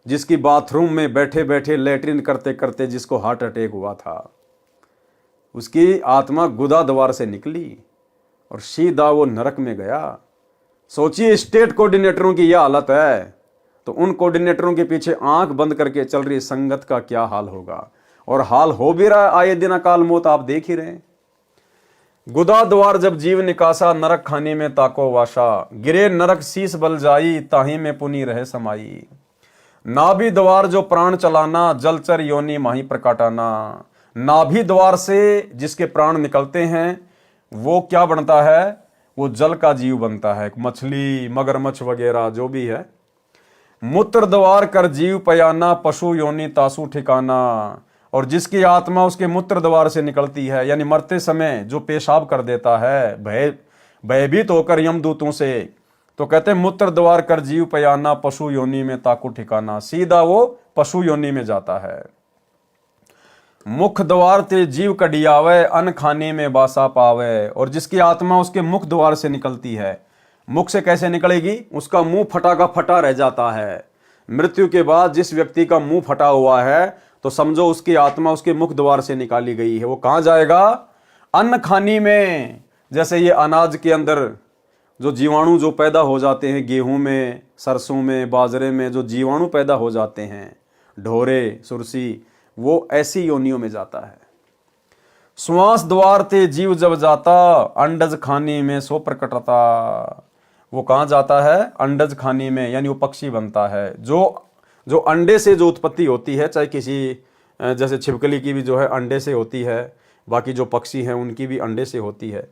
[SPEAKER 1] जिसकी बाथरूम में बैठे बैठे लैट्रिन करते करते जिसको हार्ट अटैक हुआ था, उसकी आत्मा गुदा द्वार से निकली और सीधा वो नरक में गया। सोचिए, स्टेट कोऑर्डिनेटरों की यह हालत है, तो उन कोऑर्डिनेटरों के पीछे आंख बंद करके चल रही संगत का क्या हाल होगा। और हाल हो भी रहा है, आए दिन अकाल मौत आप देख ही रहे। गुदा द्वार जब जीव निकासा, नरक खाने में ताको वाशा। गिरे नरक शीस बल जाई, ताही में पुनी रहे समाई। नाभि द्वार जो प्राण चलाना, जलचर योनि माही प्रकाटाना। नाभि द्वार से जिसके प्राण निकलते हैं, वो क्या बनता है? वो जल का जीव बनता है, मछली, मगरमच्छ वगैरह जो भी है। मूत्र द्वार कर जीव पयाना, पशु योनि तासु ठिकाना। और जिसकी आत्मा उसके मूत्र द्वार से निकलती है, यानी मरते समय जो पेशाब कर देता है भयभीत होकर यमदूतों से, तो कहते हैं मूत्र द्वार कर जीव पयाना, पशु योनि में ताकू ठिकाना। सीधा वो पशु योनि में जाता है। मुख द्वार ते जीव कडियावे, अन्न खाने में बासा पावे। और जिसकी आत्मा उसके मुख द्वार से निकलती है, मुख से कैसे निकलेगी? उसका मुंह फटा का फटा रह जाता है। मृत्यु के बाद जिस व्यक्ति का मुंह फटा हुआ है, तो समझो उसकी आत्मा उसके मुख द्वार से निकाली गई है। वो कहां जाएगा? अन्न खानी में। जैसे ये अनाज के अंदर जो जीवाणु जो पैदा हो जाते हैं गेहूं में, सरसों में, बाजरे में, जो जीवाणु पैदा हो जाते हैं, ढोरे, सुरसी, वो ऐसी योनियों में जाता है। श्वास द्वार ते जीव जब जाता, अंडज खानी में सो प्रकटता। वो कहाँ जाता है? अंडज खानी में, यानी वो पक्षी बनता है। जो अंडे से जो उत्पत्ति होती है, चाहे किसी जैसे छिपकली की भी जो है अंडे से होती है, बाकी जो पक्षी हैं उनकी भी अंडे से होती है।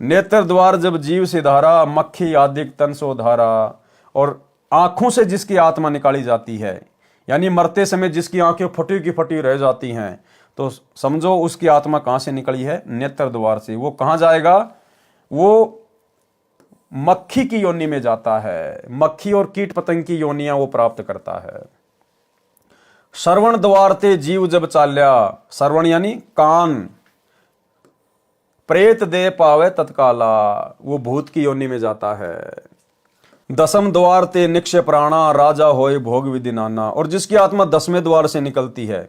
[SPEAKER 1] नेत्र द्वार जब जीव से धारा, मक्खी आदिक तन सो धारा। और आंखों से जिसकी आत्मा निकाली जाती है, यानी मरते समय जिसकी आंखें फटी की फटी रह जाती हैं, तो समझो उसकी आत्मा कहां से निकली है? नेत्र द्वार से। वो कहां जाएगा? वो मक्खी की योनि में जाता है। मक्खी और कीट पतंग की योनियां वो प्राप्त करता है। श्रवण द्वार ते जीव जब चाल्या, श्रवण यानी कान, प्रेत दे पावे तत्काला, वो भूत की योनि में जाता है। दसम द्वार ते निक्षय प्राणा, राजा होए भोग विधि नाना। और जिसकी आत्मा 10वें द्वार से निकलती है,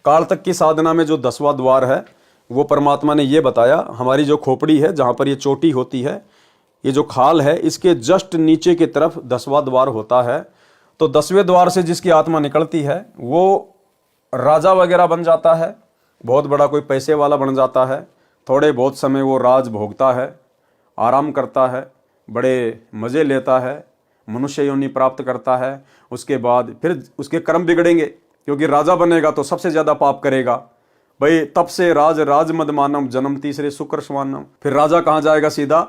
[SPEAKER 1] काल तक की साधना में जो 10वां द्वार है, वो परमात्मा ने ये बताया, हमारी जो खोपड़ी है जहां पर ये चोटी होती है, ये जो खाल है, इसके जस्ट नीचे की तरफ 10वां द्वार होता है। तो 10वें द्वार से जिसकी आत्मा निकलती है, वो राजा वगैरह बन जाता है, बहुत बड़ा कोई पैसे वाला बन जाता है। थोड़े बहुत समय वो राज भोगता है, आराम करता है, बड़े मज़े लेता है, मनुष्य योनि प्राप्त करता है। उसके बाद फिर उसके कर्म बिगड़ेंगे, क्योंकि राजा बनेगा तो सबसे ज़्यादा पाप करेगा। भाई तब से राज मद मानव, जन्म तीसरे शुक्र स्वानम। फिर राजा कहाँ जाएगा? सीधा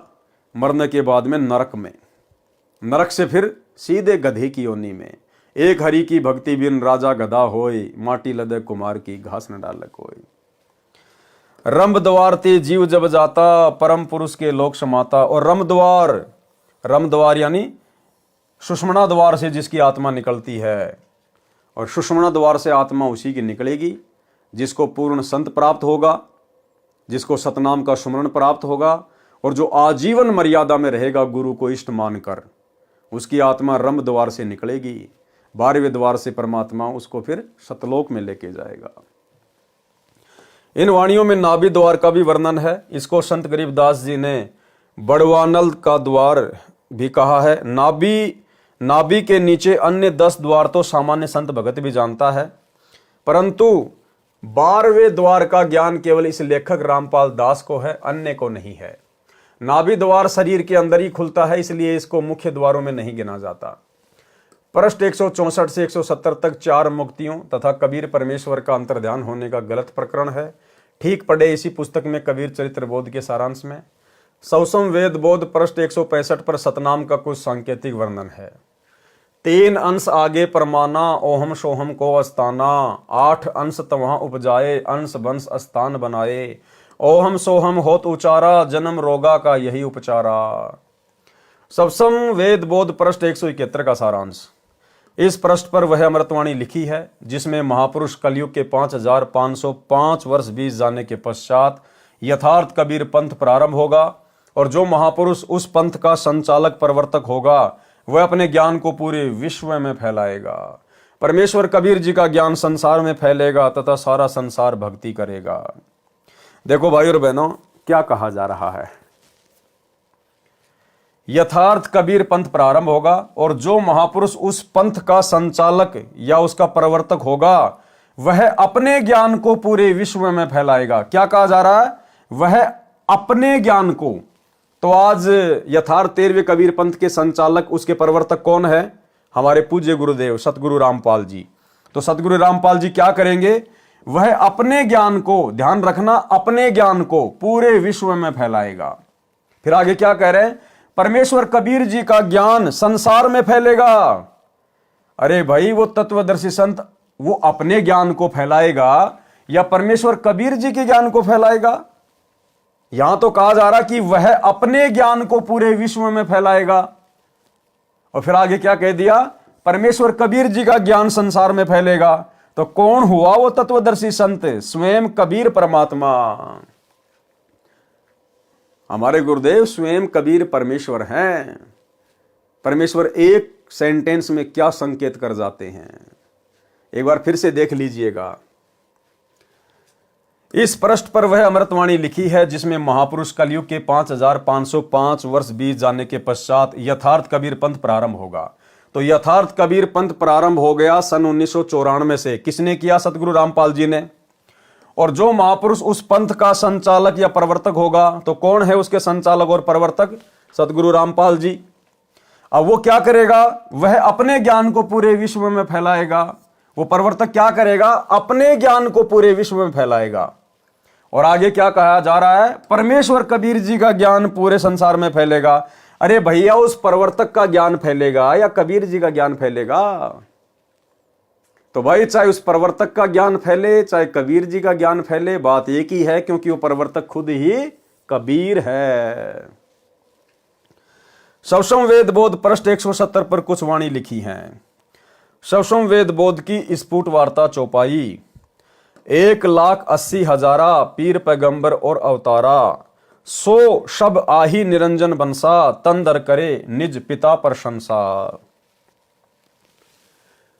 [SPEAKER 1] मरने के बाद में नरक में। नरक से फिर सीधे गधे की योनि में। एक हरि की भक्ति बिन राजा गधा होय, माटी लदे कुमार की घास न डाल कोई। रंभ द्वार ते जीव जब जाता, परम पुरुष के लोक समाता। और रम द्वार यानी सुषमणा द्वार से जिसकी आत्मा निकलती है, और सुषमणा द्वार से आत्मा उसी की निकलेगी जिसको पूर्ण संत प्राप्त होगा, जिसको सतनाम का सुमरण प्राप्त होगा, और जो आजीवन मर्यादा में रहेगा गुरु को इष्ट मानकर, उसकी आत्मा रम द्वार से निकलेगी। 12वें द्वार से परमात्मा उसको फिर सतलोक में लेके जाएगा। इन वाणियों में नाभि द्वार का भी वर्णन है। इसको संत गरीबदास जी ने बड़वानल का द्वार भी कहा है। नाभि के नीचे अन्य 10 द्वार तो सामान्य संत भगत भी जानता है, परंतु 12वें द्वार का ज्ञान केवल इस लेखक रामपाल दास को है, अन्य को नहीं है। नाभि द्वार शरीर के अंदर ही खुलता है, इसलिए इसको मुख्य द्वारों में नहीं गिना जाता। पृष्ठ 164 से 170 तक 4 मुक्तियों तथा कबीर परमेश्वर का अंतर्ध्यान होने का गलत प्रकरण है। ठीक पढ़े इसी पुस्तक में कबीर चरित्र बोध के सारांश में। सौसम वेद बोध पृष्ठ 165 पर सतनाम का कुछ सांकेतिक वर्णन है। 3 अंश आगे परमाना, ओहम सोहम को अस्ताना। 8 अंश तवहाँ उपजाए, अंश वंश स्थान बनाए। ओहम सोहम होत उचारा, जन्म रोगा का यही उपचारा। सवसम वेद बोध पृष्ठ 171 का सारांश। इस पृष्ठ पर वह अमृतवाणी लिखी है जिसमें महापुरुष कलयुग के 5505 वर्ष बीत जाने के पश्चात यथार्थ कबीर पंथ प्रारंभ होगा, और जो महापुरुष उस पंथ का संचालक प्रवर्तक होगा वह अपने ज्ञान को पूरे विश्व में फैलाएगा। परमेश्वर कबीर जी का ज्ञान संसार में फैलेगा तथा सारा संसार भक्ति करेगा। देखो भाई और बहनों, क्या कहा जा रहा है? यथार्थ कबीर पंथ प्रारंभ होगा, और जो महापुरुष उस पंथ का संचालक या उसका प्रवर्तक होगा वह अपने ज्ञान को पूरे विश्व में फैलाएगा। क्या कहा जा रहा है? वह अपने ज्ञान को। तो आज यथार्थ 13वें कबीर पंथ के संचालक, उसके प्रवर्तक कौन है? हमारे पूज्य गुरुदेव सतगुरु रामपाल जी। तो सतगुरु रामपाल जी क्या करेंगे? वह अपने ज्ञान को, ध्यान रखना, अपने ज्ञान को पूरे विश्व में फैलाएगा। फिर आगे क्या कह रहे हैं? परमेश्वर कबीर जी का ज्ञान संसार में फैलेगा। अरे भाई, वो तत्वदर्शी संत वो अपने ज्ञान को फैलाएगा या परमेश्वर कबीर जी के ज्ञान को फैलाएगा? यहां तो कहा जा रहा कि वह अपने ज्ञान को पूरे विश्व में फैलाएगा। और फिर आगे क्या कह दिया? परमेश्वर कबीर जी का ज्ञान संसार में फैलेगा। तो कौन हुआ वो तत्वदर्शी संत? स्वयं कबीर परमात्मा। हमारे गुरुदेव स्वयं कबीर परमेश्वर हैं। परमेश्वर एक सेंटेंस में क्या संकेत कर जाते हैं, एक बार फिर से देख लीजिएगा। इस पृष्ठ पर वह अमृतवाणी लिखी है जिसमें महापुरुष कलयुग के 5505 वर्ष बीत जाने के पश्चात यथार्थ कबीर पंथ प्रारंभ होगा। तो यथार्थ कबीर पंथ प्रारंभ हो गया सन 1994 से। किसने किया? सतगुरु रामपाल जी ने। और जो महापुरुष उस पंथ का संचालक या प्रवर्तक होगा, तो कौन है उसके संचालक और प्रवर्तक? सतगुरु रामपाल जी। अब वो क्या करेगा? वह अपने ज्ञान को पूरे विश्व में फैलाएगा। वो प्रवर्तक क्या करेगा? अपने ज्ञान को पूरे विश्व में फैलाएगा। और आगे क्या कहा जा रहा है? परमेश्वर कबीर जी का ज्ञान पूरे संसार में फैलेगा। अरे भैया, उस प्रवर्तक का ज्ञान फैलेगा या कबीर जी का ज्ञान फैलेगा? तो भाई, चाहे उस प्रवर्तक का ज्ञान फैले, चाहे कबीर जी का ज्ञान फैले, बात एक ही है, क्योंकि वो प्रवर्तक खुद ही कबीर है। शवसम वेद बोध पृष्ठ 170 पर कुछ वाणी लिखी हैं। शवसम वेद बोध की स्फुट वार्ता चौपाई। 1,80,000 पीर पैगंबर और अवतारा, 100 शब आही निरंजन बंसा, तंदर करे निज पिता प्रशंसा।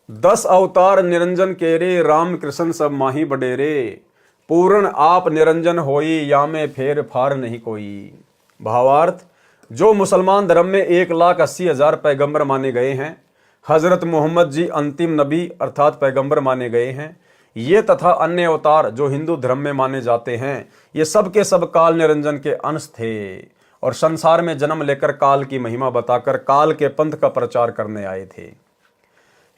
[SPEAKER 1] 10 अवतार निरंजन केरे, राम कृष्ण सब माही बडेरे, पूर्ण आप निरंजन होई, या में फेर फार नहीं कोई। भावार्थ, जो मुसलमान धर्म में 1,80,000 पैगंबर माने गए हैं, हजरत मोहम्मद जी अंतिम नबी अर्थात पैगंबर माने गए हैं, ये तथा अन्य अवतार जो हिंदू धर्म में माने जाते हैं, ये सब के सब काल निरंजन के अंश थे और संसार में जन्म लेकर काल की महिमा बताकर काल के पंथ का प्रचार करने आए थे।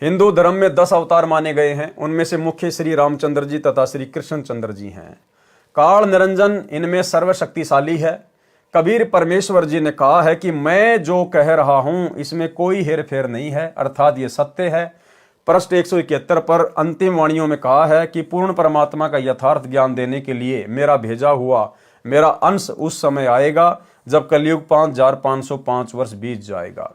[SPEAKER 1] हिंदू धर्म में 10 अवतार माने गए हैं। उनमें से मुख्य श्री रामचंद्र जी तथा श्री कृष्णचंद्र जी हैं। काल निरंजन इनमें सर्वशक्तिशाली है। कबीर परमेश्वर जी ने कहा है कि मैं जो कह रहा हूं इसमें कोई हेरफेर नहीं है, अर्थात ये सत्य है। पृष्ठ 171 पर अंतिम वाणियों में कहा है कि पूर्ण परमात्मा का यथार्थ ज्ञान देने के लिए मेरा भेजा हुआ मेरा अंश उस समय आएगा जब कलयुग 5505 वर्ष बीत जाएगा।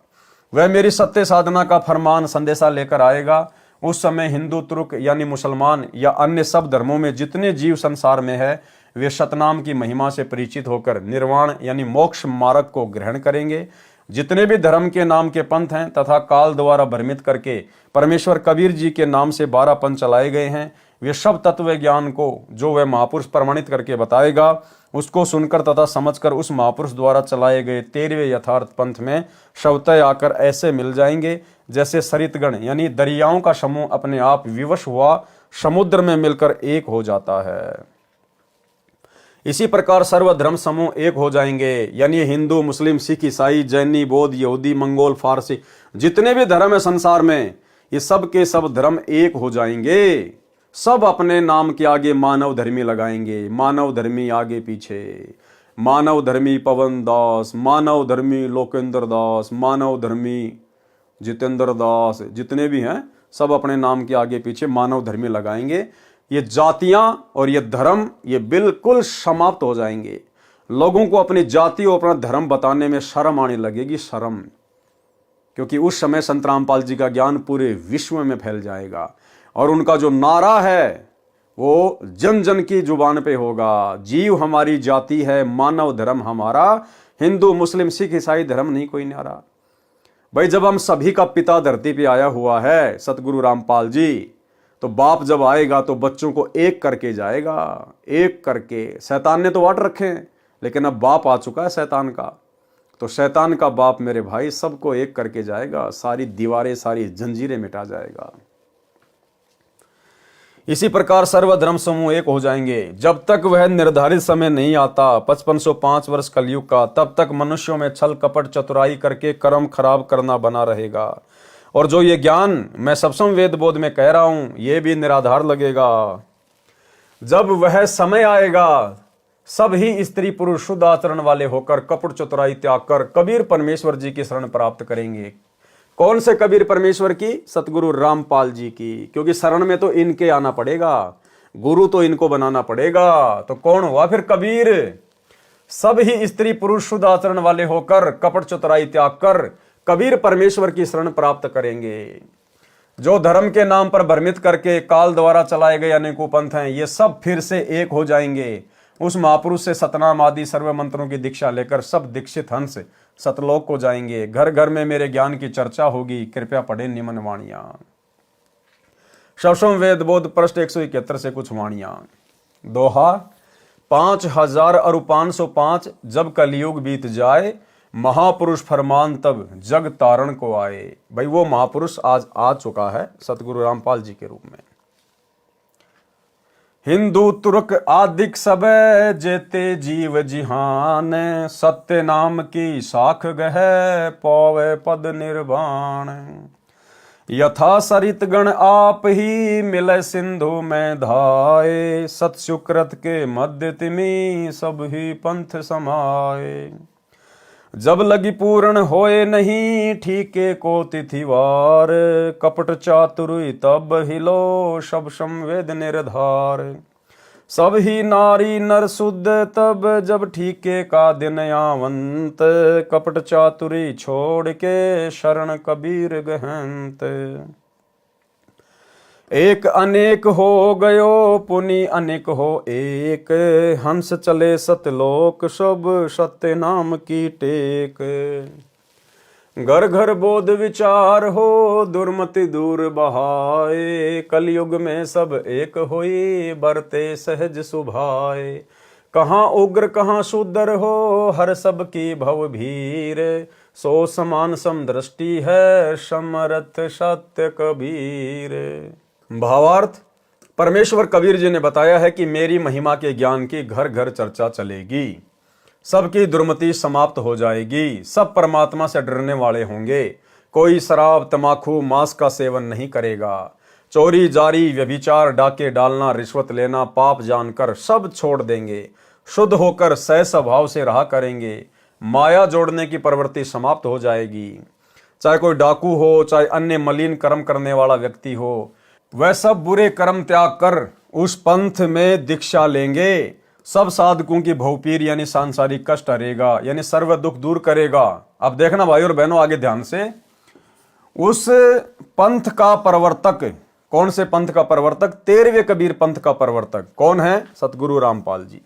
[SPEAKER 1] वह मेरी सत्य साधना का फरमान संदेशा लेकर आएगा। उस समय हिंदू, तुर्क यानी मुसलमान या अन्य सब धर्मों में जितने जीव संसार में है, वे सतनाम की महिमा से परिचित होकर निर्वाण यानी मोक्ष मार्ग को ग्रहण करेंगे। जितने भी धर्म के नाम के पंथ हैं तथा काल द्वारा भ्रमित करके परमेश्वर कबीर जी के नाम से 12 पंथ चलाए गए हैं, वे सब तत्व ज्ञान को जो वह महापुरुष प्रमाणित करके बताएगा, उसको सुनकर तथा समझकर उस महापुरुष द्वारा चलाए गए 13वें यथार्थ पंथ में शवतः आकर ऐसे मिल जाएंगे जैसे सरितगण यानी दरियाओं का समूह अपने आप विवश हुआ समुद्र में मिलकर एक हो जाता है। इसी प्रकार सर्वधर्म समूह एक हो जाएंगे, यानी हिंदू, मुस्लिम, सिख, ईसाई, जैनी, बौद्ध, यहूदी, मंगोल, फारसी, जितने भी धर्म है संसार में, ये सब के सब धर्म एक हो जाएंगे। सब अपने नाम के आगे मानव धर्मी लगाएंगे। मानव धर्मी आगे पीछे, मानव धर्मी पवन दास, मानव धर्मी लोकेंद्र दास, मानव धर्मी जितेंद्र दास, जितने भी हैं सब अपने नाम के आगे पीछे मानव धर्मी लगाएंगे। ये जातियां और ये धर्म ये बिल्कुल समाप्त हो जाएंगे। लोगों को अपनी जाति और अपना धर्म बताने में शर्म आने लगेगी, शर्म, क्योंकि उस समय संत रामपाल जी का ज्ञान पूरे विश्व में फैल जाएगा और उनका जो नारा है वो जन जन की जुबान पे होगा। जीव हमारी जाति है, मानव धर्म हमारा, हिंदू, मुस्लिम, सिख, ईसाई धर्म नहीं कोई नारा। भाई, जब हम सभी का पिता धरती पे आया हुआ है सतगुरु रामपाल जी, तो बाप जब आएगा तो बच्चों को एक करके जाएगा, एक करके। शैतान ने तो वाट रखे हैं, लेकिन अब बाप आ चुका है शैतान का, तो शैतान का बाप मेरे भाई सबको एक करके जाएगा, सारी दीवारें, सारी जंजीरें मिटा जाएगा। इसी प्रकार सर्वधर्म समूह एक हो जाएंगे। जब तक वह निर्धारित समय नहीं आता 5505 वर्ष कलयुग का, तब तक मनुष्यों में छल कपट चतुराई करके कर्म खराब करना बना रहेगा। और जो ये ज्ञान मैं सप्तम वेद बोध में कह रहा हूं, ये भी निराधार लगेगा। जब वह समय आएगा, सब ही स्त्री पुरुष शुद्ध आचरण वाले होकर कपट चतुराई त्याग कर कबीर परमेश्वर जी की शरण प्राप्त करेंगे। कौन से कबीर परमेश्वर की? सतगुरु रामपाल जी की, क्योंकि शरण में तो इनके आना पड़ेगा, गुरु तो इनको बनाना पड़ेगा। तो कौन हुआ फिर कबीर? सब ही स्त्री पुरुष शुद्ध आचरण वाले होकर कपट चतुराई त्याग कर कबीर परमेश्वर की शरण प्राप्त करेंगे। जो धर्म के नाम पर भ्रमित करके काल द्वारा चलाए गए अनेकों पंथ हैं, ये सब फिर से एक हो जाएंगे। उस महापुरुष से सतनाम आदि सर्व मंत्रों की दीक्षा लेकर सब दीक्षित हंस सतलोक को जाएंगे। घर घर में मेरे ज्ञान की चर्चा होगी, कृपया पढ़े निम्न वाणियां। शवसम वेद बोध पृष्ठ 171 से कुछ वाणियां। दोहा, 5000 और 505 जब कलयुग बीत जाए, महापुरुष फरमान तब जग तारण को आए। भाई वो महापुरुष आज आ चुका है सतगुरु रामपाल जी के रूप में। हिंदू तुर्क आदिक सबे जेते जीव जिहान, सत्य नाम की साख गह पौवे पद निर्वाण। यथा सरित गण आप ही मिले सिंधु में धाये, सत सुकृत के मध्य तिमी सब ही पंथ समाये। जब लगी पूर्ण होए नहीं ठीके को तिथिवार, कपट चातुरी तब हिलो सब संवेद निर्धार। सब ही नारी नर शुद्ध तब जब ठीके का दिन आवंत, कपट चातुरी छोड़ के शरण कबीर गहंत। एक अनेक हो गयो पुनि अनेक हो एक, हंस चले सतलोक सब सत्य नाम की टेक। घर घर बोध विचार हो दुर्मति दूर बहाए, कलयुग में सब एक होई बरते सहज सुभाए। कहाँ उग्र कहाँ सुदर हो हर सब की भव भीर, सो समान समदृष्टि है समरथ सत्य कबीर। भावार्थ, परमेश्वर कबीर जी ने बताया है कि मेरी महिमा के ज्ञान की घर घर चर्चा चलेगी, सबकी दुर्मति समाप्त हो जाएगी, सब परमात्मा से डरने वाले होंगे। कोई शराब तमाकू मांस का सेवन नहीं करेगा, चोरी जारी व्यभिचार डाके डालना रिश्वत लेना पाप जानकर सब छोड़ देंगे, शुद्ध होकर सह स्वभाव से रहा करेंगे। माया जोड़ने की प्रवृत्ति समाप्त हो जाएगी। चाहे कोई डाकू हो, चाहे अन्य मलिन कर्म करने वाला व्यक्ति हो, वह सब बुरे कर्म त्याग कर उस पंथ में दीक्षा लेंगे। सब साधकों की भवपीर यानी सांसारिक कष्ट हरेगा, यानी सर्व दुख दूर करेगा। अब देखना भाई और बहनों आगे ध्यान से, उस पंथ का प्रवर्तक, कौन से पंथ का प्रवर्तक? 13वें कबीर पंथ का प्रवर्तक कौन है? सतगुरु रामपाल जी।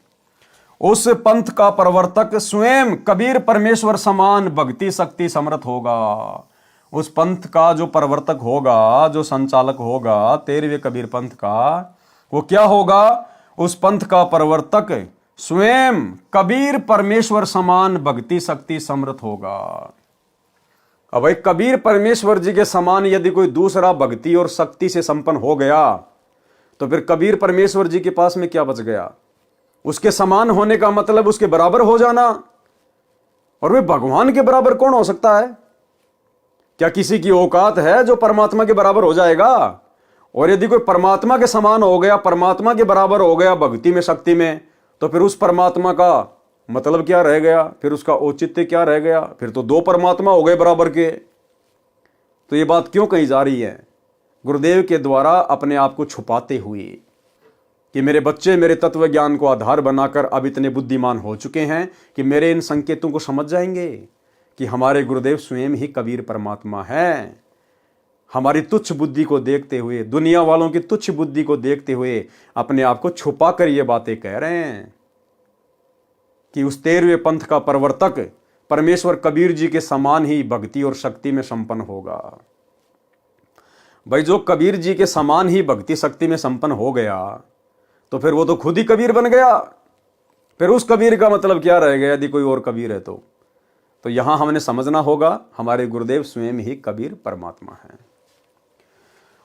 [SPEAKER 1] उस पंथ का प्रवर्तक स्वयं कबीर परमेश्वर समान भक्ति शक्ति समर्थ होगा। उस पंथ का जो प्रवर्तक होगा, जो संचालक होगा 13वें कबीर पंथ का, वो क्या होगा? उस पंथ का प्रवर्तक स्वयं कबीर परमेश्वर समान भक्ति शक्ति समर्थ होगा। अब भाई कबीर परमेश्वर जी के समान यदि कोई दूसरा भक्ति और शक्ति से संपन्न हो गया तो फिर कबीर परमेश्वर जी के पास में क्या बच गया? उसके समान होने का मतलब उसके बराबर हो जाना। और वे भगवान के बराबर कौन हो सकता है? क्या किसी की औकात है जो परमात्मा के बराबर हो जाएगा? और यदि कोई परमात्मा के समान हो गया, परमात्मा के बराबर हो गया भक्ति में शक्ति में, तो फिर उस परमात्मा का मतलब क्या रह गया? फिर उसका औचित्य क्या रह गया? फिर तो दो परमात्मा हो गए बराबर के। तो ये बात क्यों कही जा रही है? गुरुदेव के द्वारा अपने आप को छुपाते हुए कि मेरे बच्चे मेरे तत्व ज्ञान को आधार बनाकर अब इतने बुद्धिमान हो चुके हैं कि मेरे इन संकेतों को समझ जाएंगे कि हमारे गुरुदेव स्वयं ही कबीर परमात्मा है। हमारी तुच्छ बुद्धि को देखते हुए, दुनिया वालों की तुच्छ बुद्धि को देखते हुए अपने आप को छुपा कर ये बातें कह रहे हैं कि उस 13वें पंथ का प्रवर्तक परमेश्वर कबीर जी के समान ही भक्ति और शक्ति में संपन्न होगा। भाई जो कबीर जी के समान ही भक्ति शक्ति में संपन्न हो गया तो फिर वो तो खुद ही कबीर बन गया। फिर उस कबीर का मतलब क्या रह गया यदि कोई और कबीर है तो यहां हमने समझना होगा हमारे गुरुदेव स्वयं ही कबीर परमात्मा है।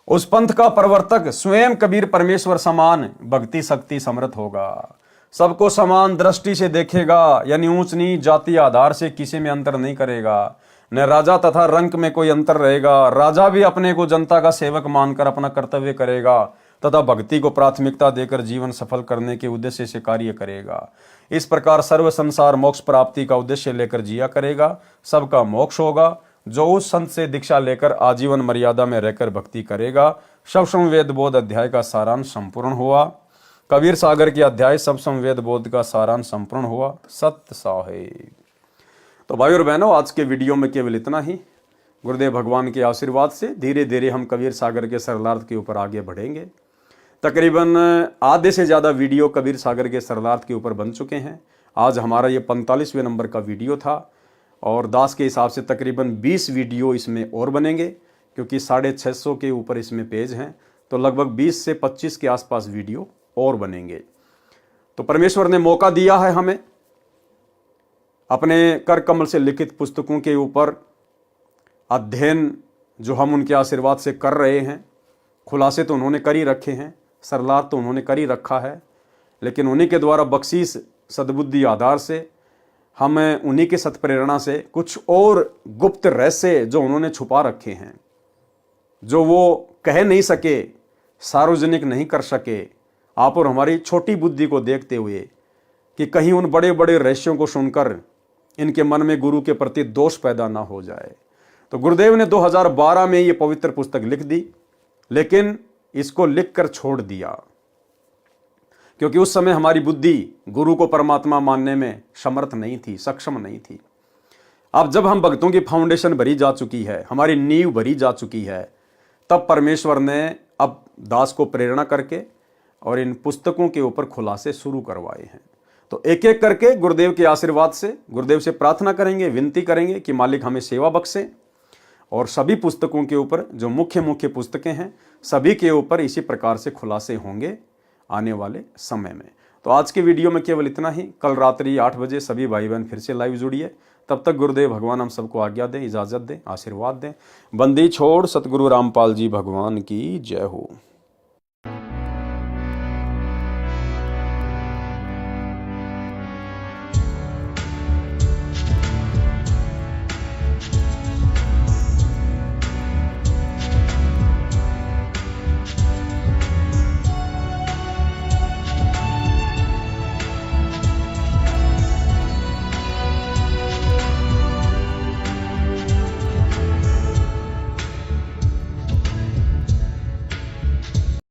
[SPEAKER 1] उस पंथ का प्रवर्तक स्वयं कबीर परमेश्वर समान भक्ति शक्ति समर्थ होगा। सबको समान दृष्टि से देखेगा, यानी ऊंच नीच जाति आधार से किसी में अंतर नहीं करेगा। न राजा तथा रंक में कोई अंतर रहेगा। राजा भी अपने को जनता का सेवक मानकर अपना कर्तव्य करेगा तथा भक्ति को प्राथमिकता देकर जीवन सफल करने के उद्देश्य से कार्य करेगा। इस प्रकार सर्व संसार मोक्ष प्राप्ति का उद्देश्य लेकर जिया करेगा। सबका मोक्ष होगा। जो उस संत से दीक्षा लेकर आजीवन मर्यादा में रहकर भक्ति करेगा। सब संवेद बोध अध्याय का सारांश संपूर्ण हुआ। कबीर सागर के अध्याय सब संवेद बोध का सारांश संपूर्ण हुआ। सत्य साहेब। तो भाई और बहनों आज के वीडियो में केवल इतना ही। गुरुदेव भगवान के आशीर्वाद से धीरे धीरे हम कबीर सागर के सरलार्थ के ऊपर आगे बढ़ेंगे। तकरीबन आधे से ज़्यादा वीडियो कबीर सागर के सरलार्थ के ऊपर बन चुके हैं। आज हमारा ये 45वें नंबर का वीडियो था और दास के हिसाब से तकरीबन 20 वीडियो इसमें और बनेंगे क्योंकि 650 के ऊपर इसमें पेज हैं। तो लगभग 20 से 25 के आसपास वीडियो और बनेंगे। तो परमेश्वर ने मौका दिया है हमें अपने कर कमल से लिखित पुस्तकों के ऊपर अध्ययन जो हम उनके आशीर्वाद से कर रहे हैं। खुलासे तो उन्होंने कर ही रखे हैं, सरलार तो उन्होंने कर ही रखा है, लेकिन उन्हीं के द्वारा बख्शीश सद्बुद्धि आधार से हम उन्हीं के सत्प्रेरणा से कुछ और गुप्त रहस्य जो उन्होंने छुपा रखे हैं, जो वो कह नहीं सके, सार्वजनिक नहीं कर सके, आप और हमारी छोटी बुद्धि को देखते हुए कि कहीं उन बड़े बड़े रहस्यों को सुनकर इनके मन में गुरु के प्रति दोष पैदा ना हो जाए। तो गुरुदेव ने 2012 में ये पवित्र पुस्तक लिख दी, लेकिन इसको लिखकर छोड़ दिया क्योंकि उस समय हमारी बुद्धि गुरु को परमात्मा मानने में समर्थ नहीं थी, सक्षम नहीं थी। अब जब हम भक्तों की फाउंडेशन भरी जा चुकी है, हमारी नींव भरी जा चुकी है, तब परमेश्वर ने अब दास को प्रेरणा करके और इन पुस्तकों के ऊपर खुलासे शुरू करवाए हैं। तो एक एक करके गुरुदेव के आशीर्वाद से गुरुदेव से प्रार्थना करेंगे, विनती करेंगे कि मालिक हमें सेवा बख्शे, और सभी पुस्तकों के ऊपर जो मुख्य मुख्य पुस्तकें हैं सभी के ऊपर इसी प्रकार से खुलासे होंगे आने वाले समय में। तो आज की वीडियो में केवल इतना ही। कल रात्रि 8 बजे सभी भाई बहन फिर से लाइव जुड़िए। तब तक गुरुदेव भगवान हम सबको आज्ञा दें, इजाज़त दें, आशीर्वाद दें। बंदी छोड़ सतगुरु रामपाल जी भगवान की जय हो।